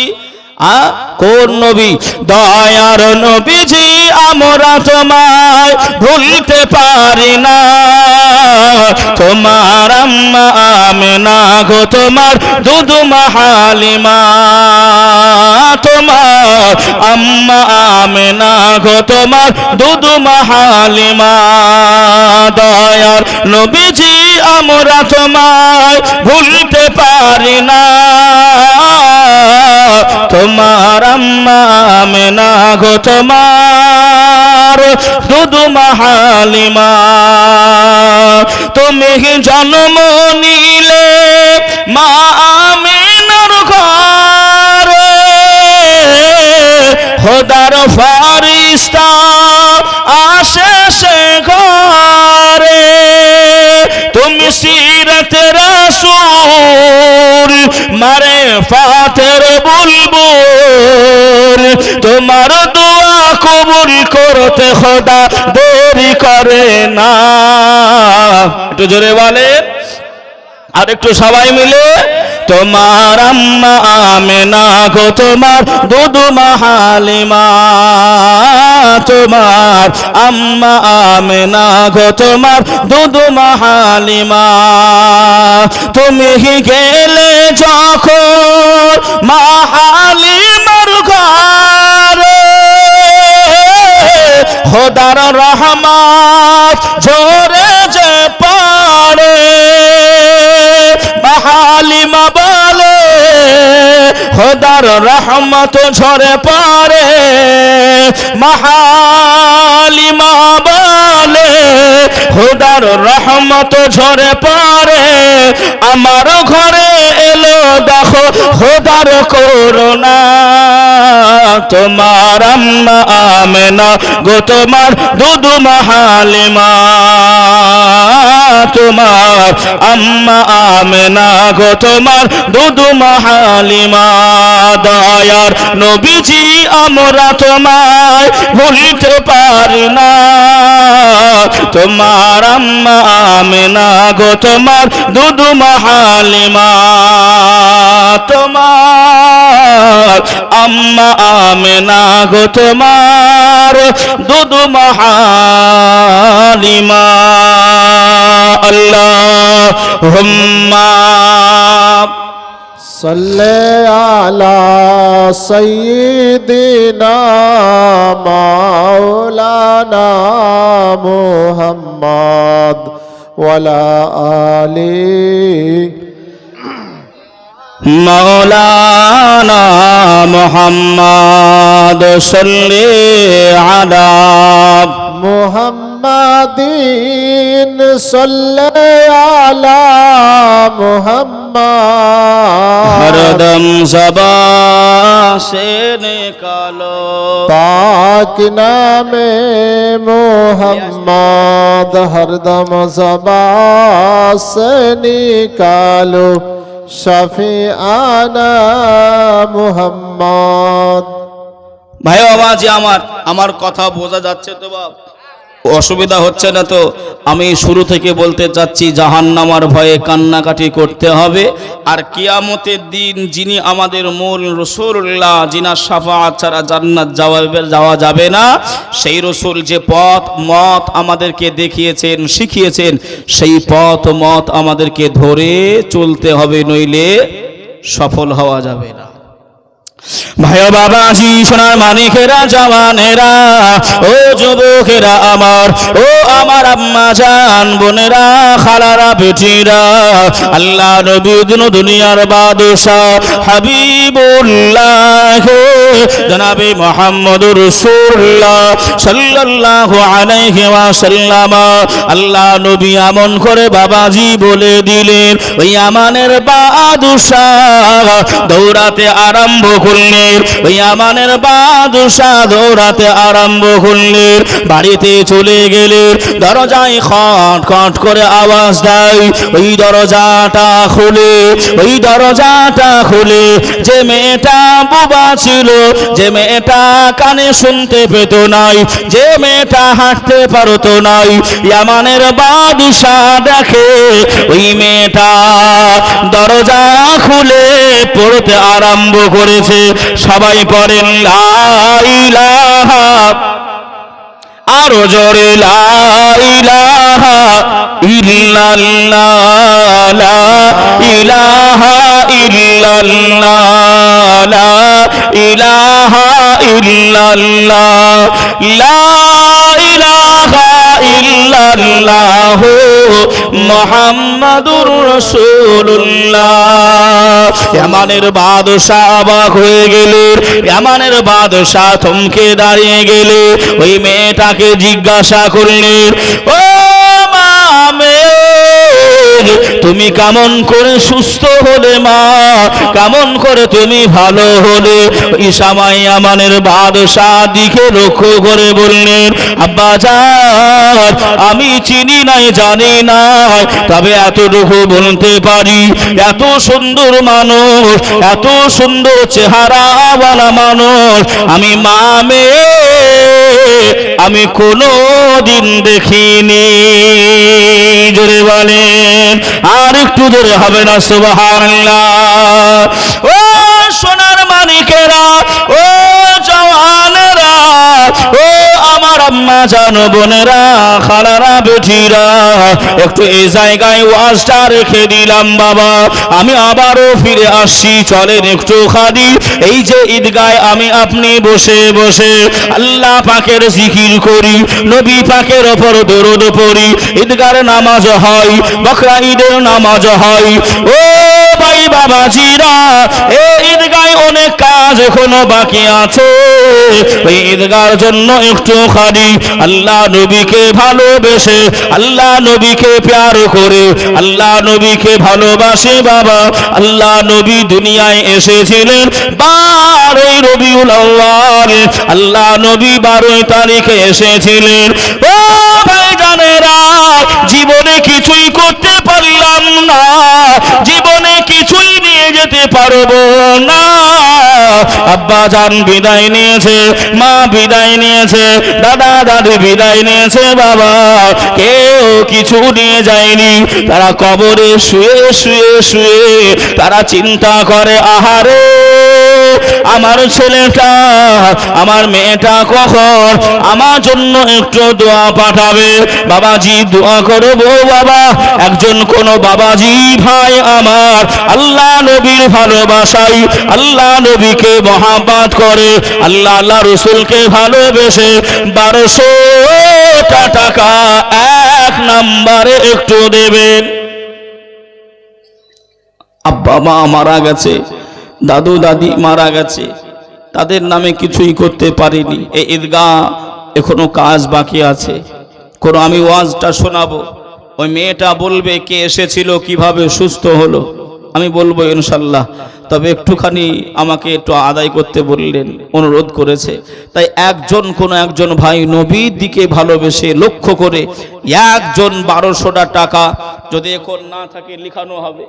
কোন নবী? দয়ার নবীজি, আমরা তোমায় ভুলতে পারি না। তোমার আম্মা আমেনা গো, তোমার দুধমা হালিমা, তোমার আম্মা আমেনা গো, তোমার দুধমা হালিমা। দয়ার নবীজি, আমরা তোমায় ভুলতে পারি না। তোমার আম্মা আমেনা গো, তোমার দুধমা হালিমা। তুমি জন্ম নিলে মা আমেনার ঘরে, খোদার ফারিস্তা আসে সে ঘরে। তুমি সিরাতে রাসূল, মারে ফাতের বুলবুল। তোমার দোয়া কবুল করতে খোদা দেরি করে না। একটু জোরে বলেন, আর একটু সবাই মিলে। তোমার আম্মা আমেনা গো, তোমার দুধমা হালিমা। তোমার আম্মা আমেনা গো, তোমার দুধমা হালিমা। তুমি গেলে যখন মা হালিমার ঘরে, খোদার রহমত ঝরে যে পড়ে। হালিমা বলে খোদার রহমত ঝরে পড়ে। হালিমা বলে খোদার রহমত ঝরে পড়ে। আমার ঘরে এলো দেখো খোদার করুণা। তোমার আম্মা আমেনা গো, তোমার দুধমা হালিমা। তোমার আম্মা আমেনা গো, তোমার দুধমা হালিমা। দয়ার নবীজি, আমরা তোমায় ভুলতে পারি না। তোমার আম্মা আমেনা গো, তোমার দুধমা হালিমা। তোমার আম্মা আমেনা গো, তোমার দুধমা হালিমা। আল্লাহুম্মা সাল্লি আলা সাইয়্যিদিনা মাওলানা মুহাম্মদ ওয়ালা আলি মাওলানা মুহাম্মদ সাল্লি আলা মুহাম্মাদিন সাল্লি আলা মুহাম্মদ। হরদম ज़बान से निकालो पाक नामे मुहम्मद, हरदम ज़बान से निकालो शफीआना मुहम्मद। ভাই বাবা যে আমার কথা বোঝা যাচ্ছে তো বাপ? অসুবিধা হচ্ছে না তো? আমি শুরু থেকে বলতে চাচ্ছি, জাহান্নামার ভয়ে কান্নাকাটি করতে হবে। আর কিয়ামতের দিন যিনি আমাদের মূল রাসূলুল্লাহ, যিনার শাফাআত ছাড়া জান্নাত যাওয়া যাবে না, সেই রাসূল যে পথ মত আমাদেরকে দেখিয়েছেন, শিখিয়েছেন, সেই পথ মত আমাদেরকে ধরে চলতে হবে, নইলে সফল হওয়া যাবে না। ভাই বাবাজি সোনার মানিকেরা জওয়ানেরা ও যুবকেরা আমার ও আমার আম্মা জান বোনেরা খালারা বেটিরা আল্লাহ নবী দুনিয়ার বাদশাহ হাবিবুল্লাহ জনাবে মুহাম্মদুর রাসূলুল্লাহ সাল্লাল্লাহু আলাইহি ওয়াসাল্লাম আল্লাহ নবী এমন করে বাবাজি বলে দিলেন ওই আমানের বাদশাহ দৌড়াতে আরম্ভ করলেন ওই আমানের বাদশাহ দৌড়াতে আরম্ভ করলেন বাড়িতে চলে গেলেন দরজায় খট খট করে আওয়াজ দেয় ওই দরজাটা খুলে যে মেয়েটা বোবা ছিল যে মেয়েটা কানে শুনতে পেত নাই যে মেয়েটা হাঁটতে পারতো নাই ইয়ামানের বাদশাহ দেখে ওই মেয়েটা দরজা খুলে পড়তে আরম্ভ করেছে সবাই পড়েন লা ইলাহা আরো জোরে লা ইলাহা ইল্লাল্লাহ লা ইলাহা ইল্লাল্লাহ লা ইলাহা ইল্লাল্লাহ লা ইলাহা ইল্লাল্লাহ মুহাম্মাদুর রাসূলুল্লাহ ইয়ামানের বাদশাহ অবাক হয়ে গেলেন ইয়ামানের বাদশাহ থমকে দাঁড়িয়ে গেলে ওই মেয়েটাকে জিজ্ঞাসা করলেন ও মা তুমি কেমন করে সুস্থ হলে মা কেমন করে তুমি ভালো হলে ওই সময় আমানের বাদশাহ দিকে লক্ষ্য করে বললেন আব্বা জান আমি চিনি নাই জানি নাই তবে এতটুকু বলতে পারি এত সুন্দর মানুষ এত সুন্দর চেহারাওয়ালা মানুষ আমি মা মেয়ে আমি কোনোদিন দেখিনি জোরে বলেন আর একটু জোরে হবে না সুবহানাল্লাহ ও সোনার মানিকেরা ও জওয়ানেরা ও আমার আম্মা জান বোনেরা খালারা বেটিরা একটু এই জায়গায় ওয়াজটা রেখে দিলাম বাবা আমি আবারও ফিরে আসছি চলেন একটু খাদি এই যে ঈদগায় আমি আপনি বসে বসে আল্লাহ পাকের জিকির করি নবী পাকের ওপর দরুদ পড়ি ঈদগার নামাজ হয় বকরা ঈদের নামাজ হয় ও ভাই বাবাজিরা এই ঈদগায় অনেক কাজ এখনো বাকি আছে এই ঈদগার জন্য একটু খালি আল্লাহ নবীকে ভালোবেসে আল্লাহ নবীকে প্যার করে আল্লাহ নবীকে ভালোবাসে বাবা আল্লাহ নবী দুনিয়ায় এসেছিলেন 12 রবিউল আউয়াল আল্লাহ নবী 12 তারিখে এসেছিলেন ও ভাইজানেরা জীবনে কিছুই করতে পারলাম না জীবনে কিছুই নিয়ে যেতে পারবো না আব্বা জান বিদায় নিয়েছে মা বিদায় নিয়েছে দাদা দাদি বিদায় নিয়েছে বাবা কেউ কিছু নিয়ে যায়নি তারা কবরে শুয়ে শুয়ে শুয়ে তারা চিন্তা করে আহারে আমার ছেলেটা আমার মেয়েটা কখন আমার জন্য একটু দোয়া পাঠাবে বাবাজি দোয়া করবো বাবা একজন কোন বাবাজি ভাই আমার আল্লাহ নবীর ভালোবাসাই আল্লাহ নবীকে মহাব্বত করে আল্লাহ আল্লাহ রসুলকে ভালোবেসে 1200 টাকা এক নম্বরে একটু দেবেন আব্বা মা মারা গেছে দাদু দাদি মারা গেছে তাদের নামে কিছুই করতে পারিনি এই ঈদগাহ এখনো কাজ বাকি আছে কোন আমি ওয়াজটা শোনাবো ওই মেয়েটা বলবে কে এসেছিল কিভাবে সুস্থ হলো আমি বলবো ইনশাআল্লাহ তবে একটুখানি আমাকে একটু আদায় করতে বললেন অনুরোধ করেছে তাই কোন একজন ভাই নবীর দিকে ভালোবেসে লক্ষ্য করে একজন 1200 টাকা যদি এখন না থাকে লিখানো হবে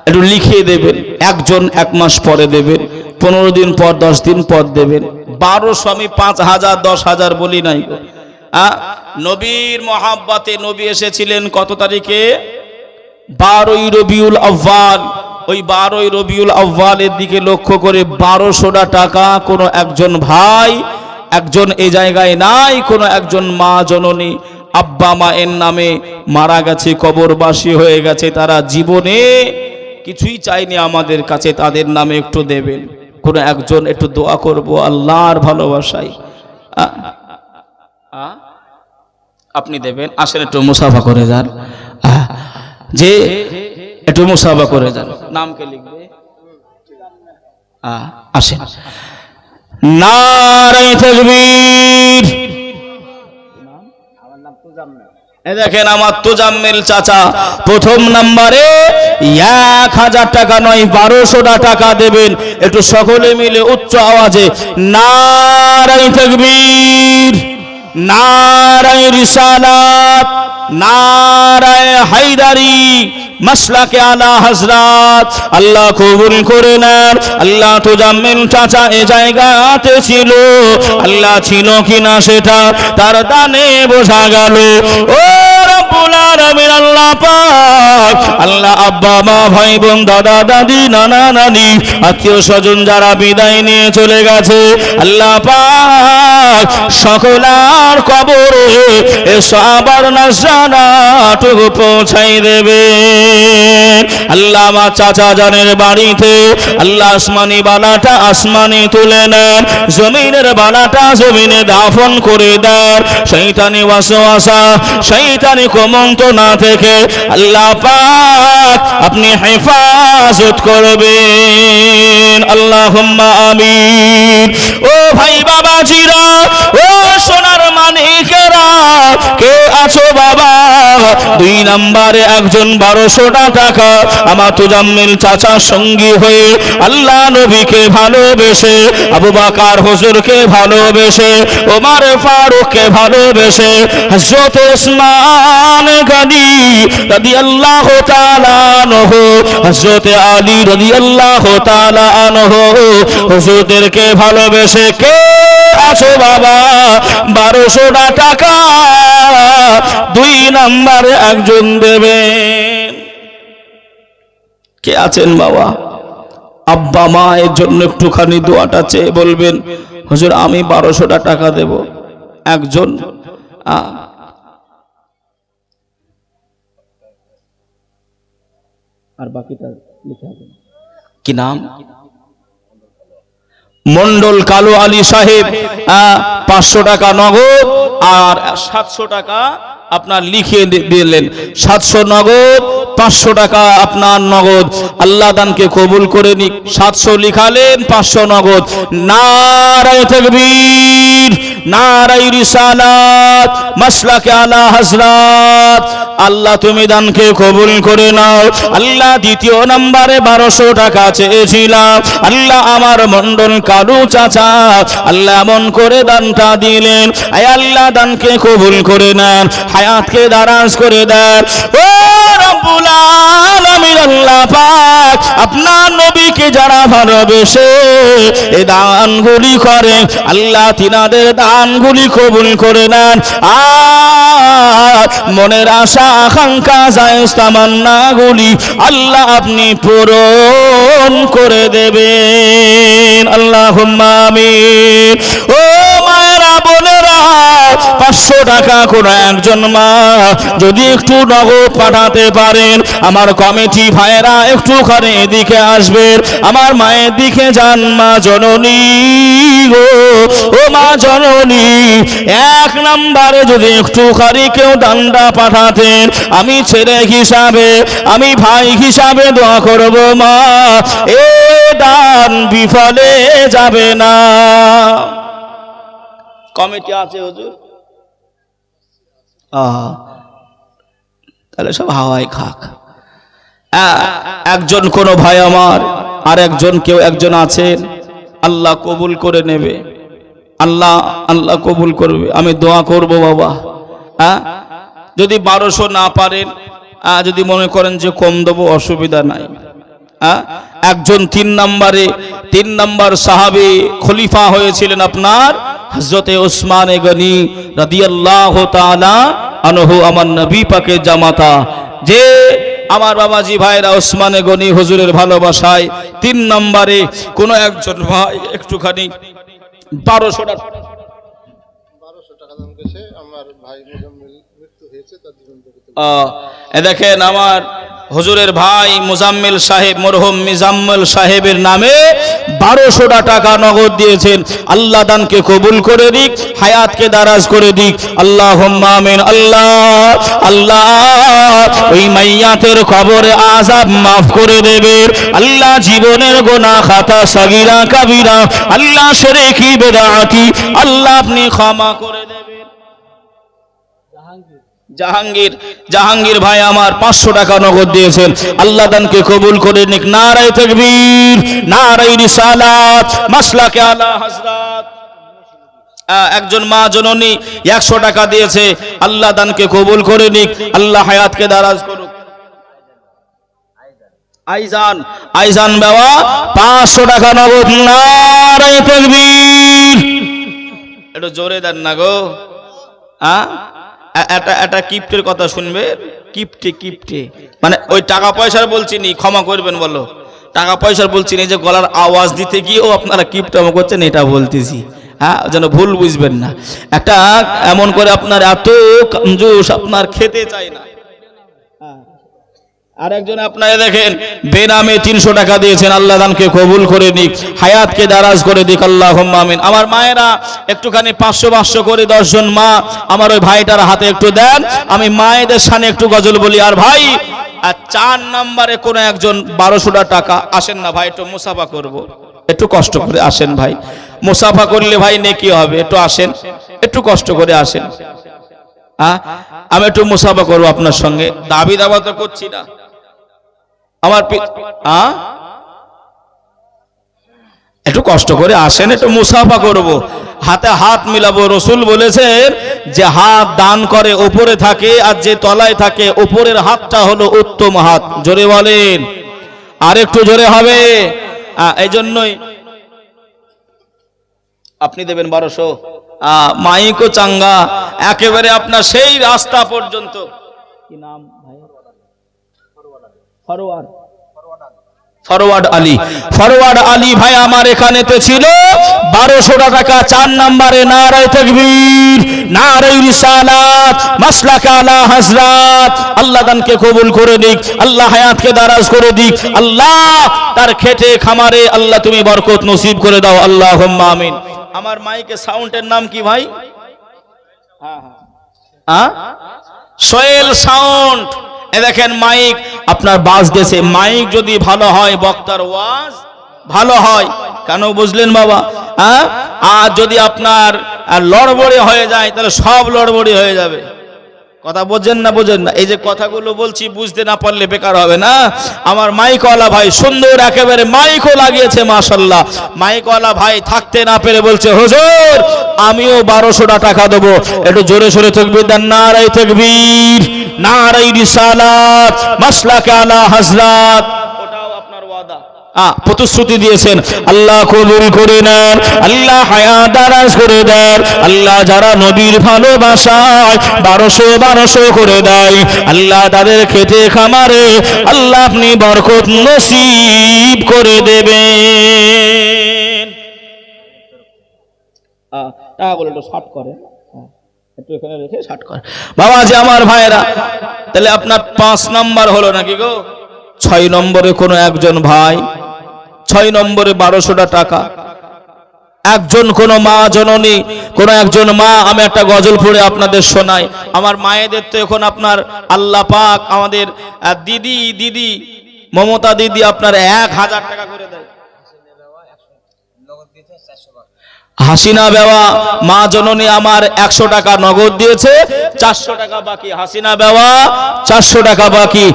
একটু লিখিয়ে দেবেন একজন 1 মাস পরে দেবেন 15 দিন পর 10 দিন পর দেবেন 1200 আমি 5000 10,000 বলি নাই নবীর মহাব্বতে নবী এসেছিলেন কত তারিখে 12 রবিউল আউয়াল ওই 12 রবিউল আউয়ালের দিকে লক্ষ্য করে 1200 টাকা কোন একজন ভাই একজন এই জায়গায় নাই কোন একজন মা জননী আব্বা মায়ের নামে মারা গেছে কবরবাসী হয়ে গেছে তারা জীবনে কিছুই চাইনি আমাদের কাছে তাদের নামে একটু দেবেন কোনো একজন একটু দোয়া করব আল্লাহর ভালোবাসায়। আপনি দেবেন, আসেন একটু মুসাফা করে যান, যে একটু মুসাফা করে যান। নামকে লিখবে, আসেন। নারে তাকবীর। দেখেন আমার তোজাম্মেল চাচা প্রথম নম্বরে 1000 টাকা নয় 1200 টাকা দেবেন। একটু সকলে মিলে উচ্চ আওয়াজে নারে তাকবীর, নারে রিসালাত, নারে হায়দারি, মাসলাকে আলা হযরত। আল্লাহ কবুল করে নেন। আল্লাহ তোজাম্মেল চাচা এ জায়গাতে ছিল, আল্লাহ ছিল কিনা সেটা তার দানে বোঝা গেল। ও রব্বুল আলামিন আল্লাহ পাক, আল্লাহ আব্বা মা ভাই বোন দাদা দাদি নানা নানি আত্মীয় স্বজন যারা বিদায় নিয়ে চলে গেছে, আল্লাহ পাক সকলার কবরে এ সবার নাজানাটুকু পৌঁছাই দেবে। আল্লাহ আমার চাচা জানের বাড়িতে আল্লাহ আসমানি বালাটা আসমানে তুলে নেন, জমিনের বালাটা জমিনে দাফন করে দেন। শয়তানি ওয়াসওয়াসা, শয়তানি কুমন্ত্রণা থেকে আল্লাহ পাক আপনি হেফাজত করবেন। আল্লাহুম্মা আমিন। ও ভাই বাবাজিরা, ও সোনার মানিকেরা, কে আছো বাবা? 2 নম্বরে একজন 1200 টাকা আমার তোজাম্মেল চাচার সঙ্গী হয়ে আল্লাহ নবীকে ভালোবেসে, আবু বকর হুজুরকে ভালোবেসে, ওমর ফারুককে ভালোবেসে, হযরত ওসমান গনি রাদিয়াল্লাহু তাআলা আনহু, হযরত আলী রাদিয়াল্লাহু তাআলা আনহু হুজুরদেরকে ভালোবেসে কে আছো বাবা? 1200 টাকা 2 নম্বরে একজন দেবেন। কে আছেন বাবা? আব্বা মায়ের জন্য একটুখানি দোয়াটা চেয়ে বলবেন, হুজুর আমি 1200 টাকা দেব। একজন আর বাকিটা লিখে হবে। কি নাম? মন্ডল কালো আলী সাহেব, 500 টাকা নগদ আর 700 টাকা আপনার লিখিয়ে দিলেন। 700 নগদ, 500 টাকা আপনার নগদ। আল্লাহ দানকে কবুল করে নিক। 700 লিখালেন, 500 নগদ। নারে তাকবীর, নারে রিসালাত, মাসলাকে আলা হযরত। আল্লাহ তুমি দানকে কবুল করে নাও। আল্লাহ দ্বিতীয় নম্বরে 1200 টাকা চেয়েছিলাম, আল্লাহ আমার মন্ডল কালু চাচা আল্লাহ এমন করে দানটা দিলেন। আয় আল্লাহ দানকে কবুল করে নেন, হায়াতকে দারাজ করে দেন। ও রব্বুল আলামিন আল্লাহ পাক আপনার নবীকে যারা ভালোবেসে এই দানগুলি করে, আল্লাহ তিনাদের দানগুলি কবুল করে নেন। আর মনের আশা আকাঙ্ক্ষা জায়েজ তামান্নাগুলি আল্লাহ আপনি পূরণ করে দেবেন। আল্লাহুম্মা আমিন। ও মায়েরা বোনেরা, 500 টাকা করে একজন মা যদি একটু নগদ পাঠাতে পারেন, আমার কমিটি ভাইরা একটুখানি এদিকে আসবেন, আমার মায়ের দিকে যান। মা জননী গো, ও মা জননী, 1 নম্বরে যদি একটুখানি কেউ দানটা পাঠাতেন, আমি ছেলে হিসাবে, আমি ভাই হিসাবে দোয়া করব মা, এ দান বিফলে যাবে না। কমিটি আছে হুজুর? তাহলে সব হাওয়ায় খাক। একজন কোন ভাই আমার আর একজন কেউ একজন আছেন, আল্লাহ কবুল করে নেবে। আল্লাহ আল্লাহ কবুল করবে। আমি দোয়া করব বাবা। যদি 1200 না পারেন, যদি মনে করেন যে কম দেবো, অসুবিধা নাই। একজন 3 নম্বর সাহাবী খলিফা হয়েছিলেন আপনার হযরত ওসমান গনি রাদিয়াল্লাহু তাআলা আনহু, আমার নবী পাকের জামাতা। যে আমার বাবাজি ভাইরা ওসমান গনি হুজুরের ভালোবাসায় 3 নম্বরে কোন একজন ভাই একটুখানি 1200 টাকা দান করেছে। আমার ভাই মুজাম্মিল মৃত্যু হয়েছে, তার জীবন দেখেন আমার হুজুরের ভাই মুজাম্মিল সাহেব মরহুম মিজাম্মিল সাহেবের নামে 1200 টাকা নগদ দিয়েছেন। আল্লাহ দানকে কবুল করে দিক, হায়াতকে দারাজ করে দিক, আল্লাহুম্মা আমিন। আল্লাহ আল্লাহ ওই মাইয়াতের কবরে আযাব মাফ করে দেবে আল্লাহ, জীবনের গুনাহ খাতা সাগীরা কাবীরা আল্লাহ শিরকি বিদআতি আল্লাহ আপনি ক্ষমা করে দেবেন। জাহাঙ্গীর ভাই আমার 500 টাকা নগদ দিয়েছেন, আল্লাহ দানকে কবুল করে নিক। নারায়ে তাকবীর, নারায়ে রিসালাত, মাসলাকে আলা হযরত। একজন মা জননী 100 টাকা দিয়েছে, আল্লাহ দানকে কবুল করে নিক, আল্লাহ হায়াতকে দারাজ করুক। আইজান বাবা 500 টাকা নগদ, নারায়ে তাকবীর। একটু জোরে দেন না গো। এটা কিপ্টের কথা শুনবে, কিপ্টে মানে ওই টাকা পয়সার বলছি নি, ক্ষমা করবেন বলো, টাকা পয়সার বলছি না, যে গলার আওয়াজ দিতে গিয়েও আপনারা কিপ্টামো করছেন এটা বলতেছি, হ্যাঁ যেন ভুল বুঝবেন না। একটা এমন করে আপনার এত কঞ্জুস, আপনার খেতে চাই না। আর একজন আপনারা দেখেন বেনামে 300 টাকা দিয়েছেন, আল্লাহ দানকে কবুল করে নিক, হায়াতকে দারাজ করে দিক, আল্লাহুম্মা আমিন। আমার মায়েরা একটুখানি 500 করে 10 জন মা আমার ওই ভাইটার হাতে একটু দেন, আমি মায়েদের সামনে একটু গজল বলি। আর ভাই আর 4 নম্বরে কোন একজন 1200 টাকা আসেন না ভাই, একটু মুসাফা করব, একটু কষ্ট করে আসেন ভাই, মুসাফা করলে ভাই নেকি হবে, একটু আসেন, একটু কষ্ট করে আসেন। আমি একটু মুসাফা করবো আপনার সঙ্গে, দাবি দাবা তো করছি না আমার, একটু কষ্ট করে আসেন, একটু মুসাফা করব, হাতে হাত মিলাবো। রসুল বলেছেন যে হাত দান করে উপরে থাকে, আর যে তলায় থাকে উপরের হাতটা হলো উত্তম হাত। জোরে বলেন, আর একটু জোরে হবে। এই জন্যই আপনি দেবেন 1200, মাইকো চাঙ্গা একেবারে আপনার সেই রাস্তা পর্যন্ত। কি নাম ভাই? ফরওয়ার্ড আলী ভাই আমার এখানেতে ছিল 1200 টাকা। 4 নম্বরে নারায়ে তাকবীর, নারায়ে রিসালাত, মাসলাকে আলা হযরত, আল্লাহ দানকে কবুল করে দিক, আল্লাহ হায়াতকে দারাজ করে দিক, আল্লাহ তার খেটে খামারে আল্লাহ তুমি বরকত নসিব করে দাও, আল্লাহুম্মা আমিন। আমার মাইকে সাউন্ডের নাম কি ভাই? সোহেল সাউন্ড। এ দেখেন মাইক আপনার বাজ দেশে, মাইক যদি ভালো হয় বক্তার ওয়াজ ভালো হয়। কেন বুঝলেন বাবা? আর যদি আপনার লড়বড়ে হয়ে যায় তাহলে সব লড়বড়ে হয়ে যাবে। কথা বোঝেন না? বোঝেন না? এই যে কথাগুলো বলছি বুঝতে না পারলে বেকার হবে না। আমার মাইকওয়ালা ভাই সুন্দর একেবারে মাইকও লাগিয়েছে মাশাআল্লাহ। মাইকওয়ালা ভাই থাকতে না পেরে বলছে হুজুর আমিও 1200 টাকা দেবো, একটু জোরে সোরে তাকবীর দেন। নারায়ে তাকবীর, নারায়ে রিসালাত, মাসলাকে আলা হযরত। ওটাও আপনার ওয়াদা, প্রতিশ্রুতি দিয়েছেন, আল্লাহ কবুল করে নেন, আল্লাহ হায়াত দারাজ করে দেন, আল্লাহ যারা নবীর ভালোবাসায় 1200 করে দেয় আল্লাহ তাদের খেতে খামারে আল্লাহ আপনি বরকত নসিব করে দেবেন। টাকাগুলো একটু শর্ট করে, একটু এখানে রেখে শর্ট করে বাবা যে আমার ভাইরা। তাহলে আপনার 5 নাম্বার হলো নাকি গো? 6 নম্বরে কোনো একজন ভাই 6 নম্বরে 1200 টাকা। একজন কোন মা জননী, কোন একজন মা, আমি একটা গজল পড়ে আপনাদের শোনাই। আমার মায়েদের তো এখন আপনার আল্লাহ পাক আমাদের দিদি মমতা দিদি আপনার 1000 টাকা করে দেয়। হাসিনা বেওয়া মা জননী আমার 100 টাকা নগদ দিয়েছে, 400 টাকা বাকি। হাসিনা বেওয়া 400 টাকা বাকি।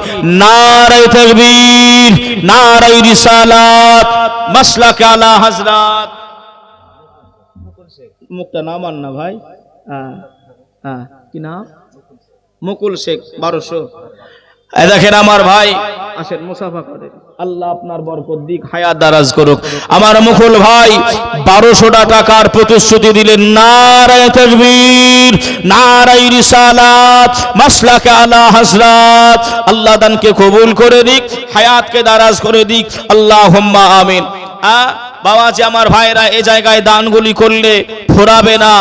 নারায়ে তাকবীর, নারায়ে রিসালাত, মাসলাকে আলা হযরত। মুখটা নাম আর না ভাই, কি নাম? মুকুল শেখ 1200। দেখেন আমার ভাই আসেন মুসাফা করেন, আল্লাহ আপনার বরকত দিক, হায়াত দারাজ করুক। আমার মুকুল ভাই 1200 টাকার প্রতিশ্রুতি দিলেন। নারায়ে তাকবীর, নারায়ে রিসালাত, মাসলাকে আলা হযরত, আল্লাহ দানকে কবুল করে দিক, হায়াতকে দারাজ করে দিক, আল্লাহুম্মা আমিন। বাবা যে আমার ভাইরা এই জায়গায় দানগুলি করলে ফুরাবে না।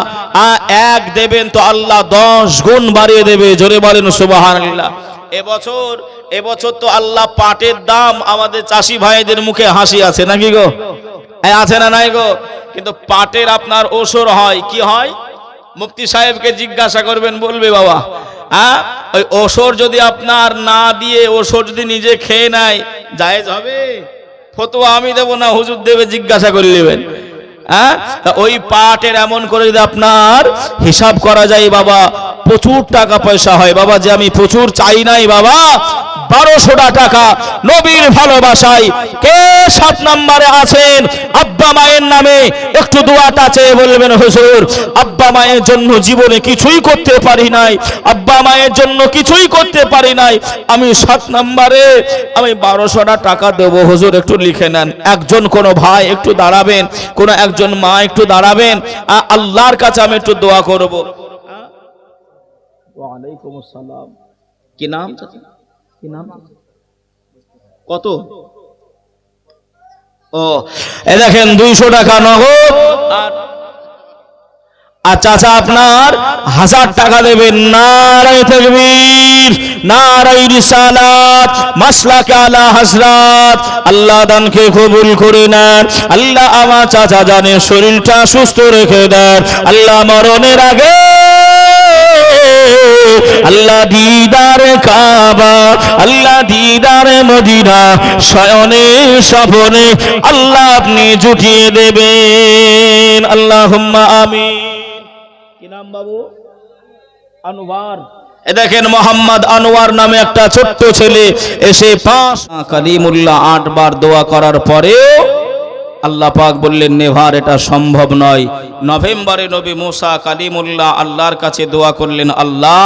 এক দেবেন তো আল্লাহ 10 গুণ বাড়িয়ে দেবে। জোরে বলেন সুবহানাল্লাহ। এবছর তো আল্লাহ পাটের দাম আমাদের চাষি ভাইদের মুখে হাসি আছে নাকি গো? আছে না নাই গো? কিন্তু পাটের আপনার ওসর হয়, কি হয়? মুফতি সাহেবকে জিজ্ঞাসা করবেন, বলবে বাবা ওই ওসর যদি আপনার না দিয়ে ওসর যদি নিজে খেয়ে নেয় জায়েজ হবে? ফতোয়া আমি দেব না, হুজুর দেবে, জিজ্ঞাসা করে নেবেন। ওই পাটের এমন করে যদি আপনার হিসাব করা যায় বাবা, প্রচুর টাকা পয়সা হয় বাবা। যে আমি প্রচুর চাই নাই বাবা, 1200 টাকা নবীর ভালোবাসায় কে 7 নম্বরে আছেন? আব্বা মায়ের নামে একটু দোয়াটা চেয়ে বলবেন, হুজুর আব্বা মায়ের জন্য জীবনে কিছুই করতে পারি নাই, আব্বা মায়ের জন্য কিছুই করতে পারি নাই, আমি 7 নম্বরে আমি 1200 টাকা দেব হুজুর, একটু লিখে নেন। একজন কোনো ভাই একটু দাঁড়াবেন, কোনো একজন মা একটু দাঁড়াবেন, আল্লাহর কাছে আমি একটু দোয়া করব। ওয়ালাইকুম আসসালাম। কি নাম? কি নাম? কত? ও এ দেখেন 200 টাকা নগদ। আর চাচা আপনার 1000 টাকা দেবেন। নারায়ে তাকবীর, নারায়ে রিসালাত, মাসলাকে আলা হযরত। আল্লাহ দানকে কবুল করে নেন। আল্লাহ আমার চাচা জানের শরীরটা সুস্থ রেখে দেন। আল্লাহ মরণের আগে আল্লাহ দিদারে কাবা, আল্লাহ দিদারে মদিনা শয়নে স্বপনে আল্লাহ আপনি জুটিয়ে দেবেন। আল্লাহুম্মা আমিন। কি নাম বাবু? আনোয়ার। এ দেখেন মোহাম্মদ আনোয়ার নামে একটা ছোট্ট ছেলে এসে 5 কালিমুল্লাহ 8 বার দোয়া করার পরেও আল্লাহ পাক বললেন নেভার, এটা সম্ভব নয়। নভেম্বরে নবী মুসা কালিমুল্লাহ আল্লাহর কাছে দোয়া করলেন, আল্লাহ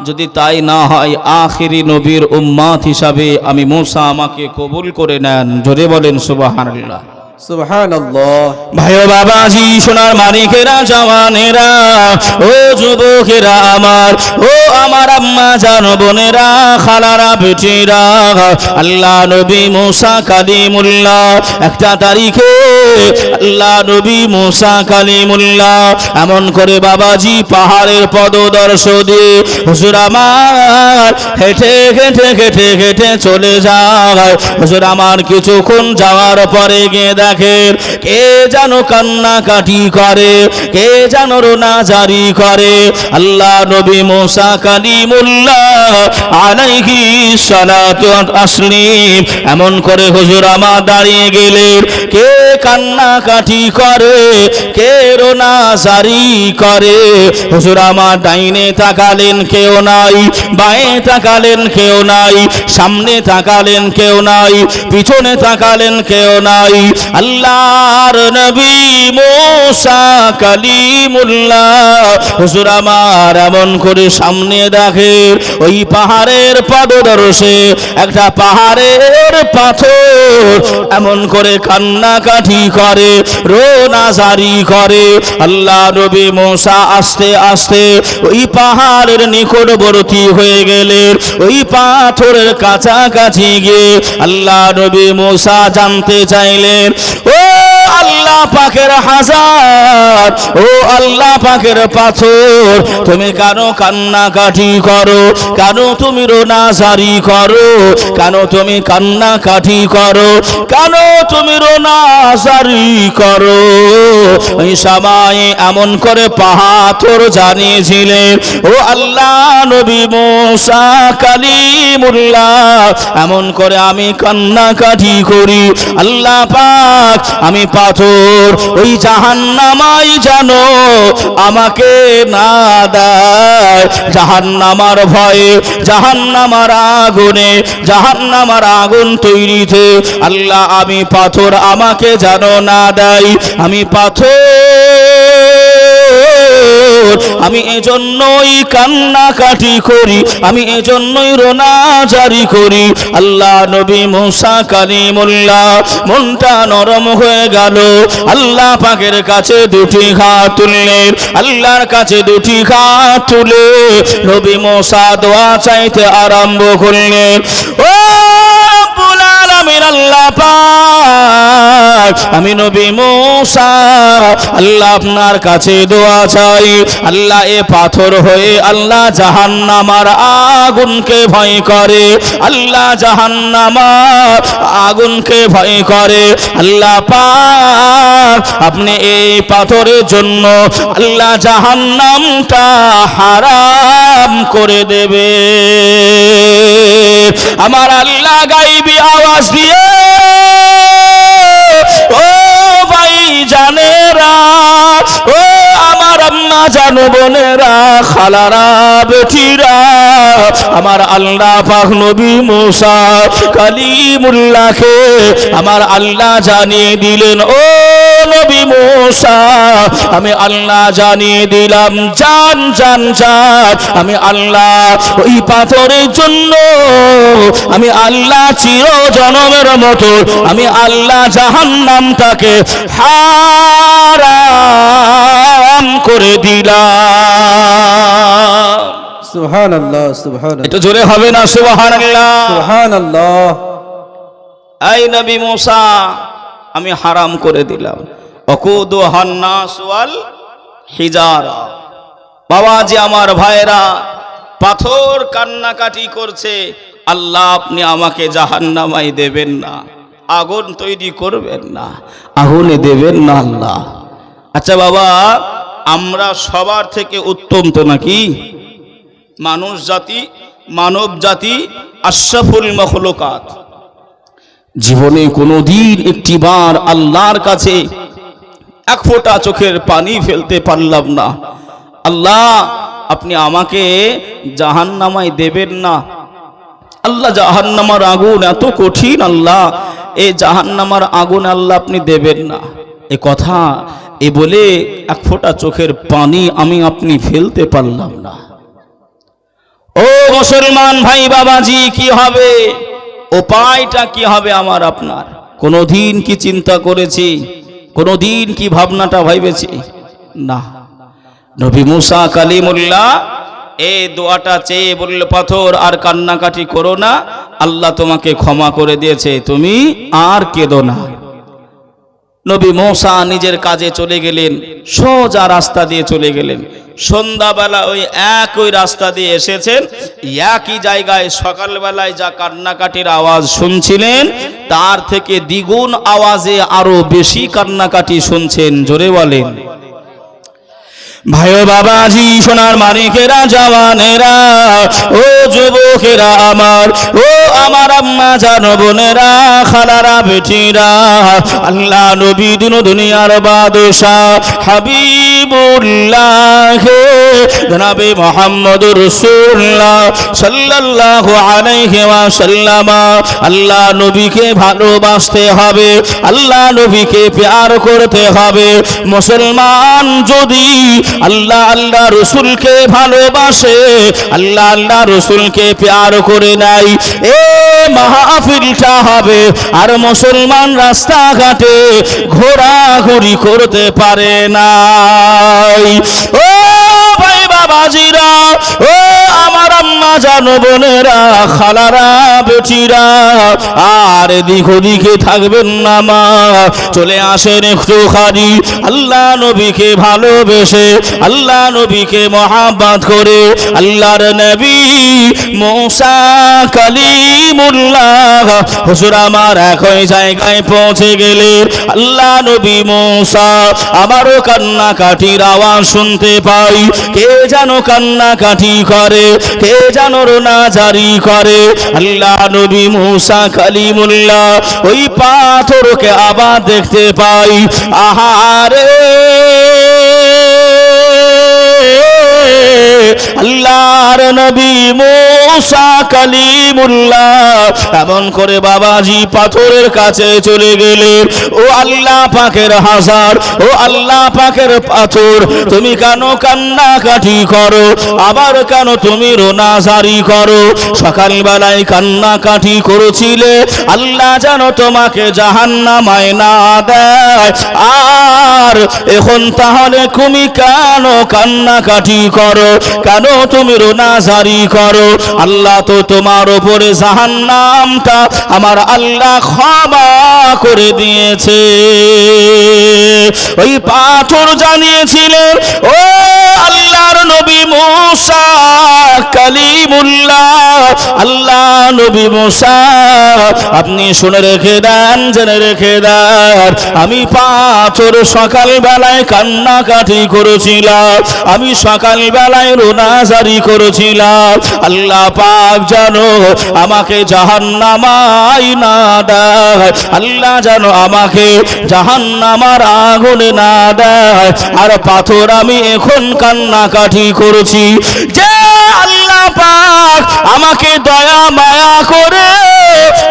যদি তাই না হয় আখিরি নবীর উম্মত হিসাবে আমি মুসা, আমাকে কবুল করে নেন। জোরে বলেন সুবহানাল্লাহ। সুবহানাল্লাহ। ভাই ও বাবাজি, সোনার মানিকেরা, জওয়ানেরা, ও যুবকেরা আমার, ও আমার আম্মা জান বোনেরা, খালারা, বেটিরা, আল্লাহ নবী মুসা কালিমুল্লাহ একটা তারিখে আল্লাহ নবী মুসা কালিমুল্লাহ এমন করে বাবাজি পাহাড়ের পদদর্শ দিয়ে হুজুর আমার হেঁটে হেঁটে হেঁটে হেঁটে চলে যায়। হুজুর আমার কিছুক্ষণ যাওয়ার পরে গিয়ে দেখেন কে যেন কান্নাকাটি করে, কে যেন রোনাজারি করে। আল্লাহ নবী মুসা কালিমুল্লাহ আলাইহিস সালাতু ওয়াত তাসলিম এমন করে হুজুর আমার দাঁড়িয়ে গেলেন। কে কান্নাকাটি করে, কে রোনাজারি করে। হুজুর আমার ডাইনে তাকালেন, কেউ নাই, বাঁয়ে তাকালেন, কেউ নাই, সামনে তাকালেন, কেউ নাই, পিছনে তাকালেন, কেউ নাই। আল্লাহর নবী মুসা কালিমুল্লাহ হুজুর আমার এমন করে সামনে দেখে ওই পাহাড়ের পদদর্শে একটা পাহাড়ের পাথর এমন করে কান্নাকাটি করে, রোনাজারি করে। আল্লাহ নবী মুসা আস্তে আস্তে ওই পাহাড়ের নিকটবর্তী হয়ে গেলেন। ওই পাথরের কাছাকাছি গিয়ে আল্লাহ নবী মুসা জানতে চাইলেন, ও আল্লাহ পাকের হাজার, ও আল্লাহ পাকের পাথর, তুমি কেন কান্নাকাটি করো, কেন তুমি রোনাজারি করো, কেন তুমি কান্নাকাটি করো, কেন তুমি রোনাজারি করো? ওই সময় এমন করে পাথর জানিয়েছিলেন, ও আল্লাহ নবী মুসা কালিমুল্লাহ এমন করে আমি কান্নাকাটি করি, আল্লাহ পাক আমি পাথর ওই জাহান্নামাই জানো আমাকে না দেয়। জাহান্নামার ভয়ে, জাহান্নামার আগুনে, জাহান্নামার আগুন তৈরিতে আল্লাহ আমি পাথর আমাকে জানো না দেয়। আমি পাথর, আমি এজন্যই কান্নাকাটি করি, আমি এজন্যই রোনাজারি করি। আল্লাহ নবী মুসা কালিমুল্লাহ মনটা নরম হয়ে গেল। আল্লাহ পাকের কাছে দুটি হাত তুললেন, আল্লাহর কাছে দুটি হাত তুলে নবী মুসা দোয়া চাইতে আরম্ভ করলেন। ও রব্বুল আলামিন, আলামিন আল্লাহ পাক, আমি নবী মূসা আল্লাহ আপনার কাছে দোয়া চাই, আল্লাহ এ পাথর হয়ে আল্লাহ জাহান্নামার আগুনকে ভয় করে, আল্লাহ জাহান্নামার আগুনকে ভয় করে। আল্লাহ পাক আপনি এই পাথরের জন্য আল্লাহ জাহান্নামটা হারাম করে দেবে। আমার আল্লাহ গাইবি আওয়াজ দিয়ে ও ভাই জানেরা, ও আমার আম্মা জানো বোনেরা, খালারা বেটিরা, আমার আল্লাহ পাক নবী মূসা কালিমুল্লাহকে আমার আল্লাহ জানিয়ে দিলেন, ও নবী মূসা আমি আল্লাহ জানিয়ে দিলাম, জান জান জান, আমি আল্লাহ ওই পাথরের জন্য আমি আল্লাহ চির জনমের মতো আমি আল্লাহ জাহান্নামটাকে হারাম করে দিলাম। সুবহানাল্লাহ সুবহানাল্লাহ, একটু জোরে হবে না সুবহানাল্লাহ? সুবহানাল্লাহ। এই নবী মূসা আমি হারাম করে দিলাম। অকুদুহান নাস ওয়াল হিজারা, বাবাজি আমার ভাইরা, পাথর কান্নাকাটি করছে, আল্লাহ আপনি আমাকে জাহান্নামায় দেবেন না, আগুন তৈরি করবেন না, আগুনে দেবেন না আল্লাহ। আচ্ছা বাবা, আমরা সবার থেকে উত্তম তো নাকি? মানুষ জাতি, মানব জাতি আশরাফুল মাখলুকাত। জীবনে কোনোদিন একটিবার আল্লাহর কাছে এক ফোঁটা চোখের পানি ফেলতে পারলাম না, আল্লাহ আপনি আমাকে জাহান্নামায় দেবেন না, আল্লাহ জাহান্নামার আগুন এত কঠিন, আল্লাহ এই জাহান্নামার আগুন আল্লাহ আপনি দেবেন না, এ কথা এ বলে এক ফোঁটা চোখের পানি আমি আপনি ফেলতে পারলাম না। ও মুসলমান ভাই বাবাজি, কি হবে? উপায়টা কি হবে আমার আপনার? কোনোদিন কি চিন্তা করেছি? কোনোদিন কি ভাবনাটা ভাইবেছি? না। নবী মূসা কালিমুল্লাহ এই দোয়াটা চেয়ে বলল, পাথর আর কান্নাকাটি করো না, আল্লাহ তোমাকে ক্ষমা করে দিয়েছে, তুমি আর কেঁদো না। নবী মূসা নিজের কাজে চলে গেলেন, সোজা রাস্তা দিয়ে চলে গেলেন। সন্ধ্যাবেলা ওই একই রাস্তা দিয়ে এসেছেন, একই জায়গায় সকালবেলায় যা কান্নাকাটির আওয়াজ শুনছিলেন তার থেকে দ্বিগুণ আওয়াজে আরো বেশি কান্নাকাটি শুনছেন। জোরে বলেন। ভাইও বাবাজি, সোনার মানিকেরা, জওয়ানেরা, ও যুবকেরা আমার, ও আমার আম্মা জানো বোনেরা, খালারা বেটিরা, আল্লাহ নবী দিন দুনিয়ার বাদশাহ হাবিবুল্লাহ জনাবে মুহাম্মদুর রাসূলুল্লাহ সাল্লাল্লাহু আলাইহি ওয়াসাল্লাম, আল্লাহ নবীকে ভালোবাসতে হবে, আল্লাহ নবীকে প্যার করতে হবে। মুসলমান যদি আল্লাহ আল্লাহ রসুলকে ভালোবাসে, আল্লাহ আল্লাহ রসুলকে প্যার করে নাই, এ মাহফিলটা হবে। আর মুসলমান রাস্তাঘাটে ঘোরাঘুরি করতে পারে না। ও ভাই বাবাজিরা, ও আমার আম্মা জানো বোনেরা, খালারা বেটিরা, আর এদিক ওদিকে থাকবেন না মা, চলে আসেন একটুখানি আল্লাহ নবীকে ভালোবেসে, আল্লাহ নবীকে মহাব্বত করে, আল্লাহর নবী মূসা কালিমুল্লাহ হুজুর আমার একই জায়গায় পৌঁছে গেলে, আল্লাহ নবী মূসা আমারও কান্নাকাটির আওয়াজ শুনতে পাই। কে যেন কান্নাকাটি করে, কে যেন রোনাজারি করে। আল্লাহ নবী মূসা কালিমুল্লাহ ওই পাথরকে আবার দেখতে পাই। আহারে আল্লাহর নবী মূসা কালিমুল্লাহ এমন করে বাবাজি পাথরের কাছে চলে গেলেন। ও আল্লাহ পাকের হাজার, ও আল্লাহ পাকের পাথর, তুমি কেন কান্নাকাটি করো, আবার কেন তুমি রোনাজারি করো? সকালবেলায় কান্নাকাটি করেছিলে, আল্লাহ যেন তোমাকে জাহান্নামায় না দেয়। আর এখন তাহলে তুমি কেন কান্নাকাটি করো, কেন তুমি রোনা রোনা জারি করো। আল্লাহ তো তোমার উপরে জাহান্নামটা আমার আল্লাহ ক্ষমা করে দিয়েছে। ওই পাথর জানিয়েছিলেন ও আল্লাহর নবী মুসা কালিমুল্লাহ, আল্লাহ নবী মুসা আপনি শুনে রেখে দেন, জেনে রেখে দেন, আমি পাথর সকাল বেলায় কান্নাকাটি করেছিলাম, আমি সকাল বেলায় রোনা জারি করেছিলাম, আল্লাহ পাক জানো আমাকে জাহান্নামায় না দেয়, আল্লাহ জানো আমাকে জাহান্নামার আগুনে না দেয়। আর পাথর আমি এখন কান্নাকাটি করেছি যে আল্লাহ পাক আমাকে দয়া মায়া করে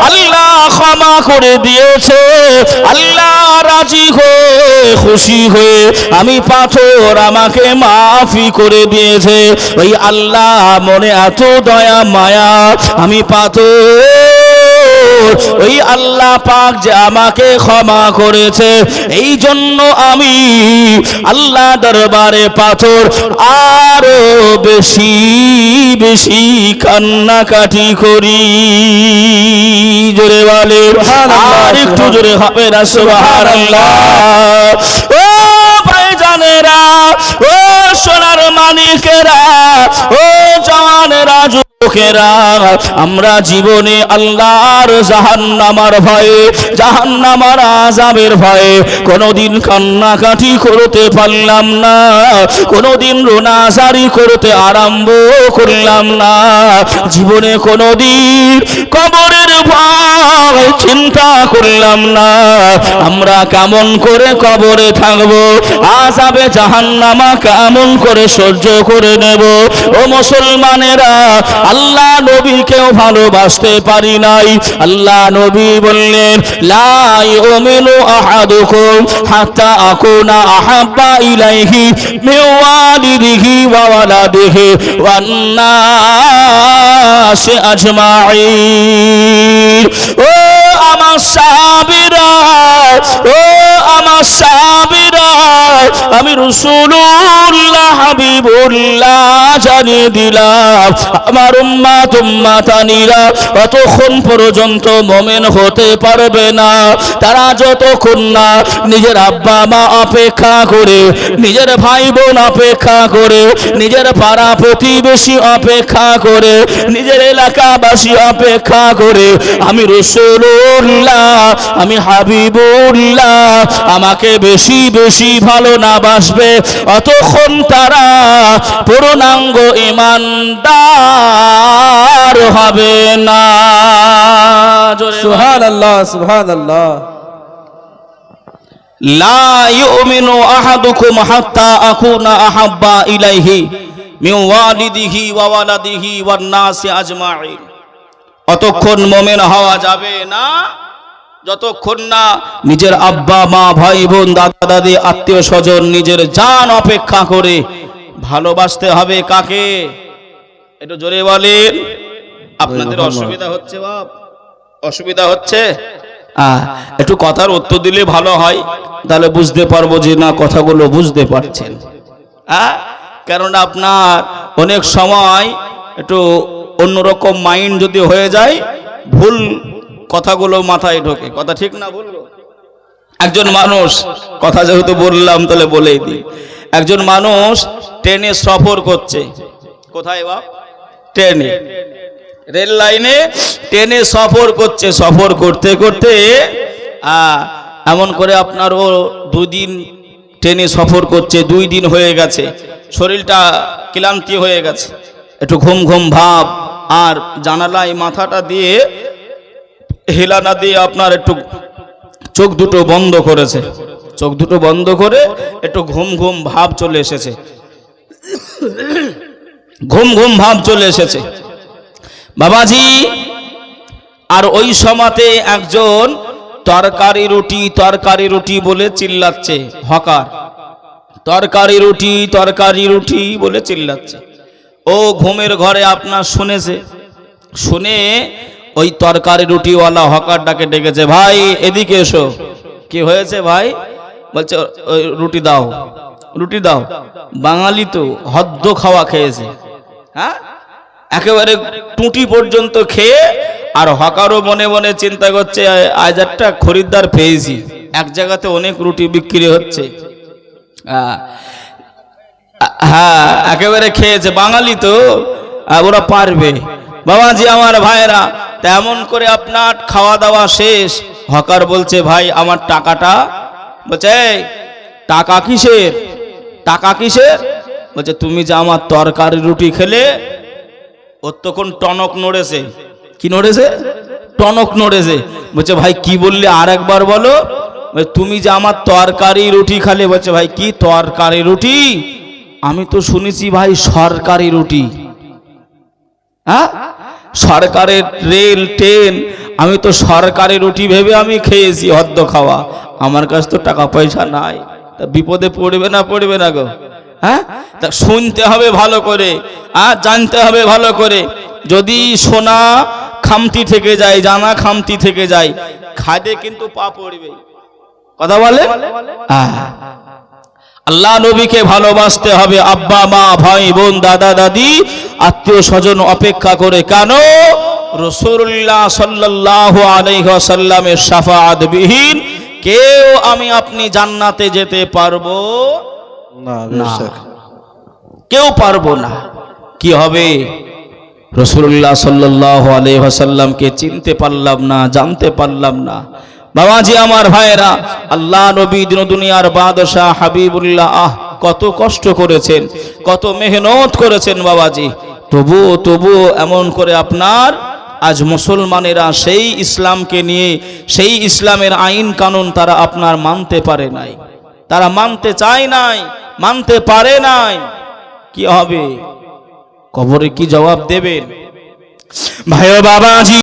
আল্লাহ ক্ষমা করে দিয়েছে, আল্লাহ রাজি হয়ে খুশি হয়ে আমি পাথর আমাকে মাফি করে দিয়েছে। ওই আল্লাহ মনে এত দয়া মায়া, আমি পাথর ওই আল্লাহ পাক যে আমাকে ক্ষমা করেছে, এই জন্য আমি আল্লাহ দরবারে পাথর আরো বেশি বেশি কান্নাকাটি করি। জোরে বলে আর একটু জোরে হবে না সুবহানাল্লাহ। ও ভাইজানেরা, ও সোনার মানিকেরা, ও জওয়ানেরা, যুবকেরা, আমরা জীবনে আল্লাহর জাহান্নামার ভয়ে, জাহান্নামার আযাবের ভয়ে কোনোদিন কান্নাকাটি করতে পারলাম না, কোনোদিন রোনা জারি করতে আরম্ভ করলাম না, জীবনে কোনোদিন কবরের ভয় চিন্তা করলাম না, আমরা কেমন করে কবরে থাকবো, আযাবে জাহান্নামা কেমন করে সহ্য করে নেব। ও মুসলমানেরা, আল্লাহ নবীকেও ভালোবাসতে পারি নাই। আল্লাহ নবী বললেন লা ইউমিনু আহাদুকুম হাত্তা আকুনা আহাব্বা ইলাইহি মিন ওয়ালিদিহি ওয়া ওয়ালাদিহি ওয়ান নাসি আজমাইন। ও আমার সাহাবীরা, ও আমার সাহাবীরা, আমি রাসূলুল্লাহ হাবিবুল্লাহ জানিয়ে দিলাম আমার উম্মাত উম্মাতানিরা ততক্ষণ পর্যন্ত মুমিন হতে পারবে না তারা যতক্ষণ না নিজের আব্বা মা অপেক্ষা করে, নিজের ভাই বোন অপেক্ষা করে, নিজের পাড়া প্রতিবেশী অপেক্ষা করে, নিজের এলাকাবাসী অপেক্ষা করে আমি রাসূলুল্লাহ, আমি হাবিবুল্লাহ আমাকে বেশি বেশি ভালো না বাসবে অতক্ষণ তারা পূর্ণাঙ্গ ঈমানদার হবে না। সুবহানাল্লাহ সুবহানাল্লাহ। লা ইউমিনু আহাদুকুম হাত্তা আকুনা আহাব্বা ইলাইহি মিন ওয়ালিদিহি ওয়া ওয়ালাদিহি ওয়ান নাসি আজমাইন। অতক্ষণ মুমিন হওয়া যাবে না যতক্ষণ না নিজের আব্বা মা ভাই বোন দাদা দাদি আত্মীয় স্বজন নিজের জান অপেক্ষা করে ভালোবাসতে হবে। কাকে? একটু জোরে বলেন। আপনাদের অসুবিধা হচ্ছে বাপ? অসুবিধা হচ্ছে? একটু কথার উত্তর দিলে ভালো হয়, তাহলে বুঝতে পারবো যে না কথাগুলো বুঝতে পারছেন। কারণ আপনার অনেক সময় একটু অন্যরকম মাইন্ড যদি হয়ে যায় ভুল কথাগুলো মাথায় ঢোকে। কথা ঠিক না বলবো? একজন মানুষ, কথা যেহেতু বললাম তাহলে বলেই দিই, একজন মানুষ ট্রেনে সফর করছে। কোথায় বাপ? ট্রেনে, রেল লাইনে ট্রেনে সফর করছে। সফর করতে করতে এমন করে আপনার ও 2 দিন ট্রেনে সফর করছে, 2 দিন হয়ে গেছে, শরীরটা ক্লান্তি হয়ে গেছে, একটু ঘুম ঘুম ভাব, আর জানালায় মাথাটা দিয়ে হেলানা দিয়ে আপনার একটু চোখ দুটো বন্ধ করেছে, চোখ দুটো বন্ধ করে একটু ঘুম ঘুম ভাব চলে এসেছে, ঘুম ঘুম ভাব চলে এসেছে বাবাজি। আর ওই সময়তে একজন তরকারি রুটি তরকারি রুটি বলে চিল্লাচ্ছে, হকার, তরকারি রুটি বলে চিল্লাচ্ছে। ও ঘুমের ঘরে আপনার শুনেছে, শুনে ওই তরকারি রুটিওয়ালা হকারটাকে ডেকেছে, ভাই এদিকে এসো। কি হয়েছে ভাই? বলছে ওই রুটি দাও, রুটি দাও। বাঙালি তো হদ্দ খাওয়া খেয়েছে, হ্যাঁ একেবারে টুটি পর্যন্ত খেয়ে, আর হকারও মনে মনে চিন্তা করছে আজ একটা খরিদ্দার পেয়েছি, এক জায়গাতে অনেক রুটি বিক্রি হচ্ছে। হ্যাঁ, একেবারে খেয়েছে, বাঙালি তো ওরা পারবে। বাবাজি আমার ভাইরা, তেমন করে আপনার খাওয়া দাওয়া শেষ, হকার বলছে ভাই আমার টাকাটা। বলছে এই টাকা কিসের, টাকা কিসের? বলছে তুমি যে আমার তরকারি রুটি খেলে, ওর তখন টনক নড়েছে। কি নড়েছে? টনক নড়েছে। বলছে ভাই কি বললে আর একবার বলো। তুমি যে আমার তরকারি রুটি খালে। বলছে ভাই কি তরকারি রুটি? আমি তো শুনেছি ভাই সরকারি রুটি। হ্যাঁ, সরকারের রেল ট্রেন, আমি তো সরকারি রুটি ভেবে আমি খেয়েছি, হদ্দ খাওয়া। আমার কাছে তো টাকা পয়সা নাই। তা বিপদে পড়বে না পড়বে না গো? হ্যাঁ, তা শুনতে হবে ভালো করে, জানতে হবে ভালো করে। যদি শোনা খামতি থেকে যায়, জানা খামতি থেকে যায়, খাদে কিন্তু পা পড়বে। কথা বলে? আল্লাহ নবীকে ভালোবাসতে হবে। আব্বা মা ভাই বোন দাদা দাদি আত্মীয় স্বজন অপেক্ষা করে। কেন? রাসূলুল্লাহ সাল্লাল্লাহু আলাইহি ওয়াসাল্লামের শাফাআত বিহীন কেউ আমি আপনি জান্নাতে যেতে পারবো না, কেউ পারবো না। কি হবে? রাসূলুল্লাহ সাল্লাল্লাহু আলাইহি ওয়াসাল্লামকে চিনতে পারলাম না, জানতে পারলাম না। বাবাজি আমার ভাইরা, আল্লাহ নবী দিন দুনিয়ার বাদশাহ হাবিবুল্লাহ কত কষ্ট করেছেন, কত মেহনত করেছেন বাবাজি। তবু এমন করে আপনার আজ মুসলমানেরা সেই ইসলামকে নিয়ে, সেই ইসলামের আইন কানুন তারা আপনার মানতে পারে নাই, তারা মানতে চায় নাই, মানতে পারে নাই। কি হবে? কবরে কি জবাব দেবেন? ভাই বাবাজি।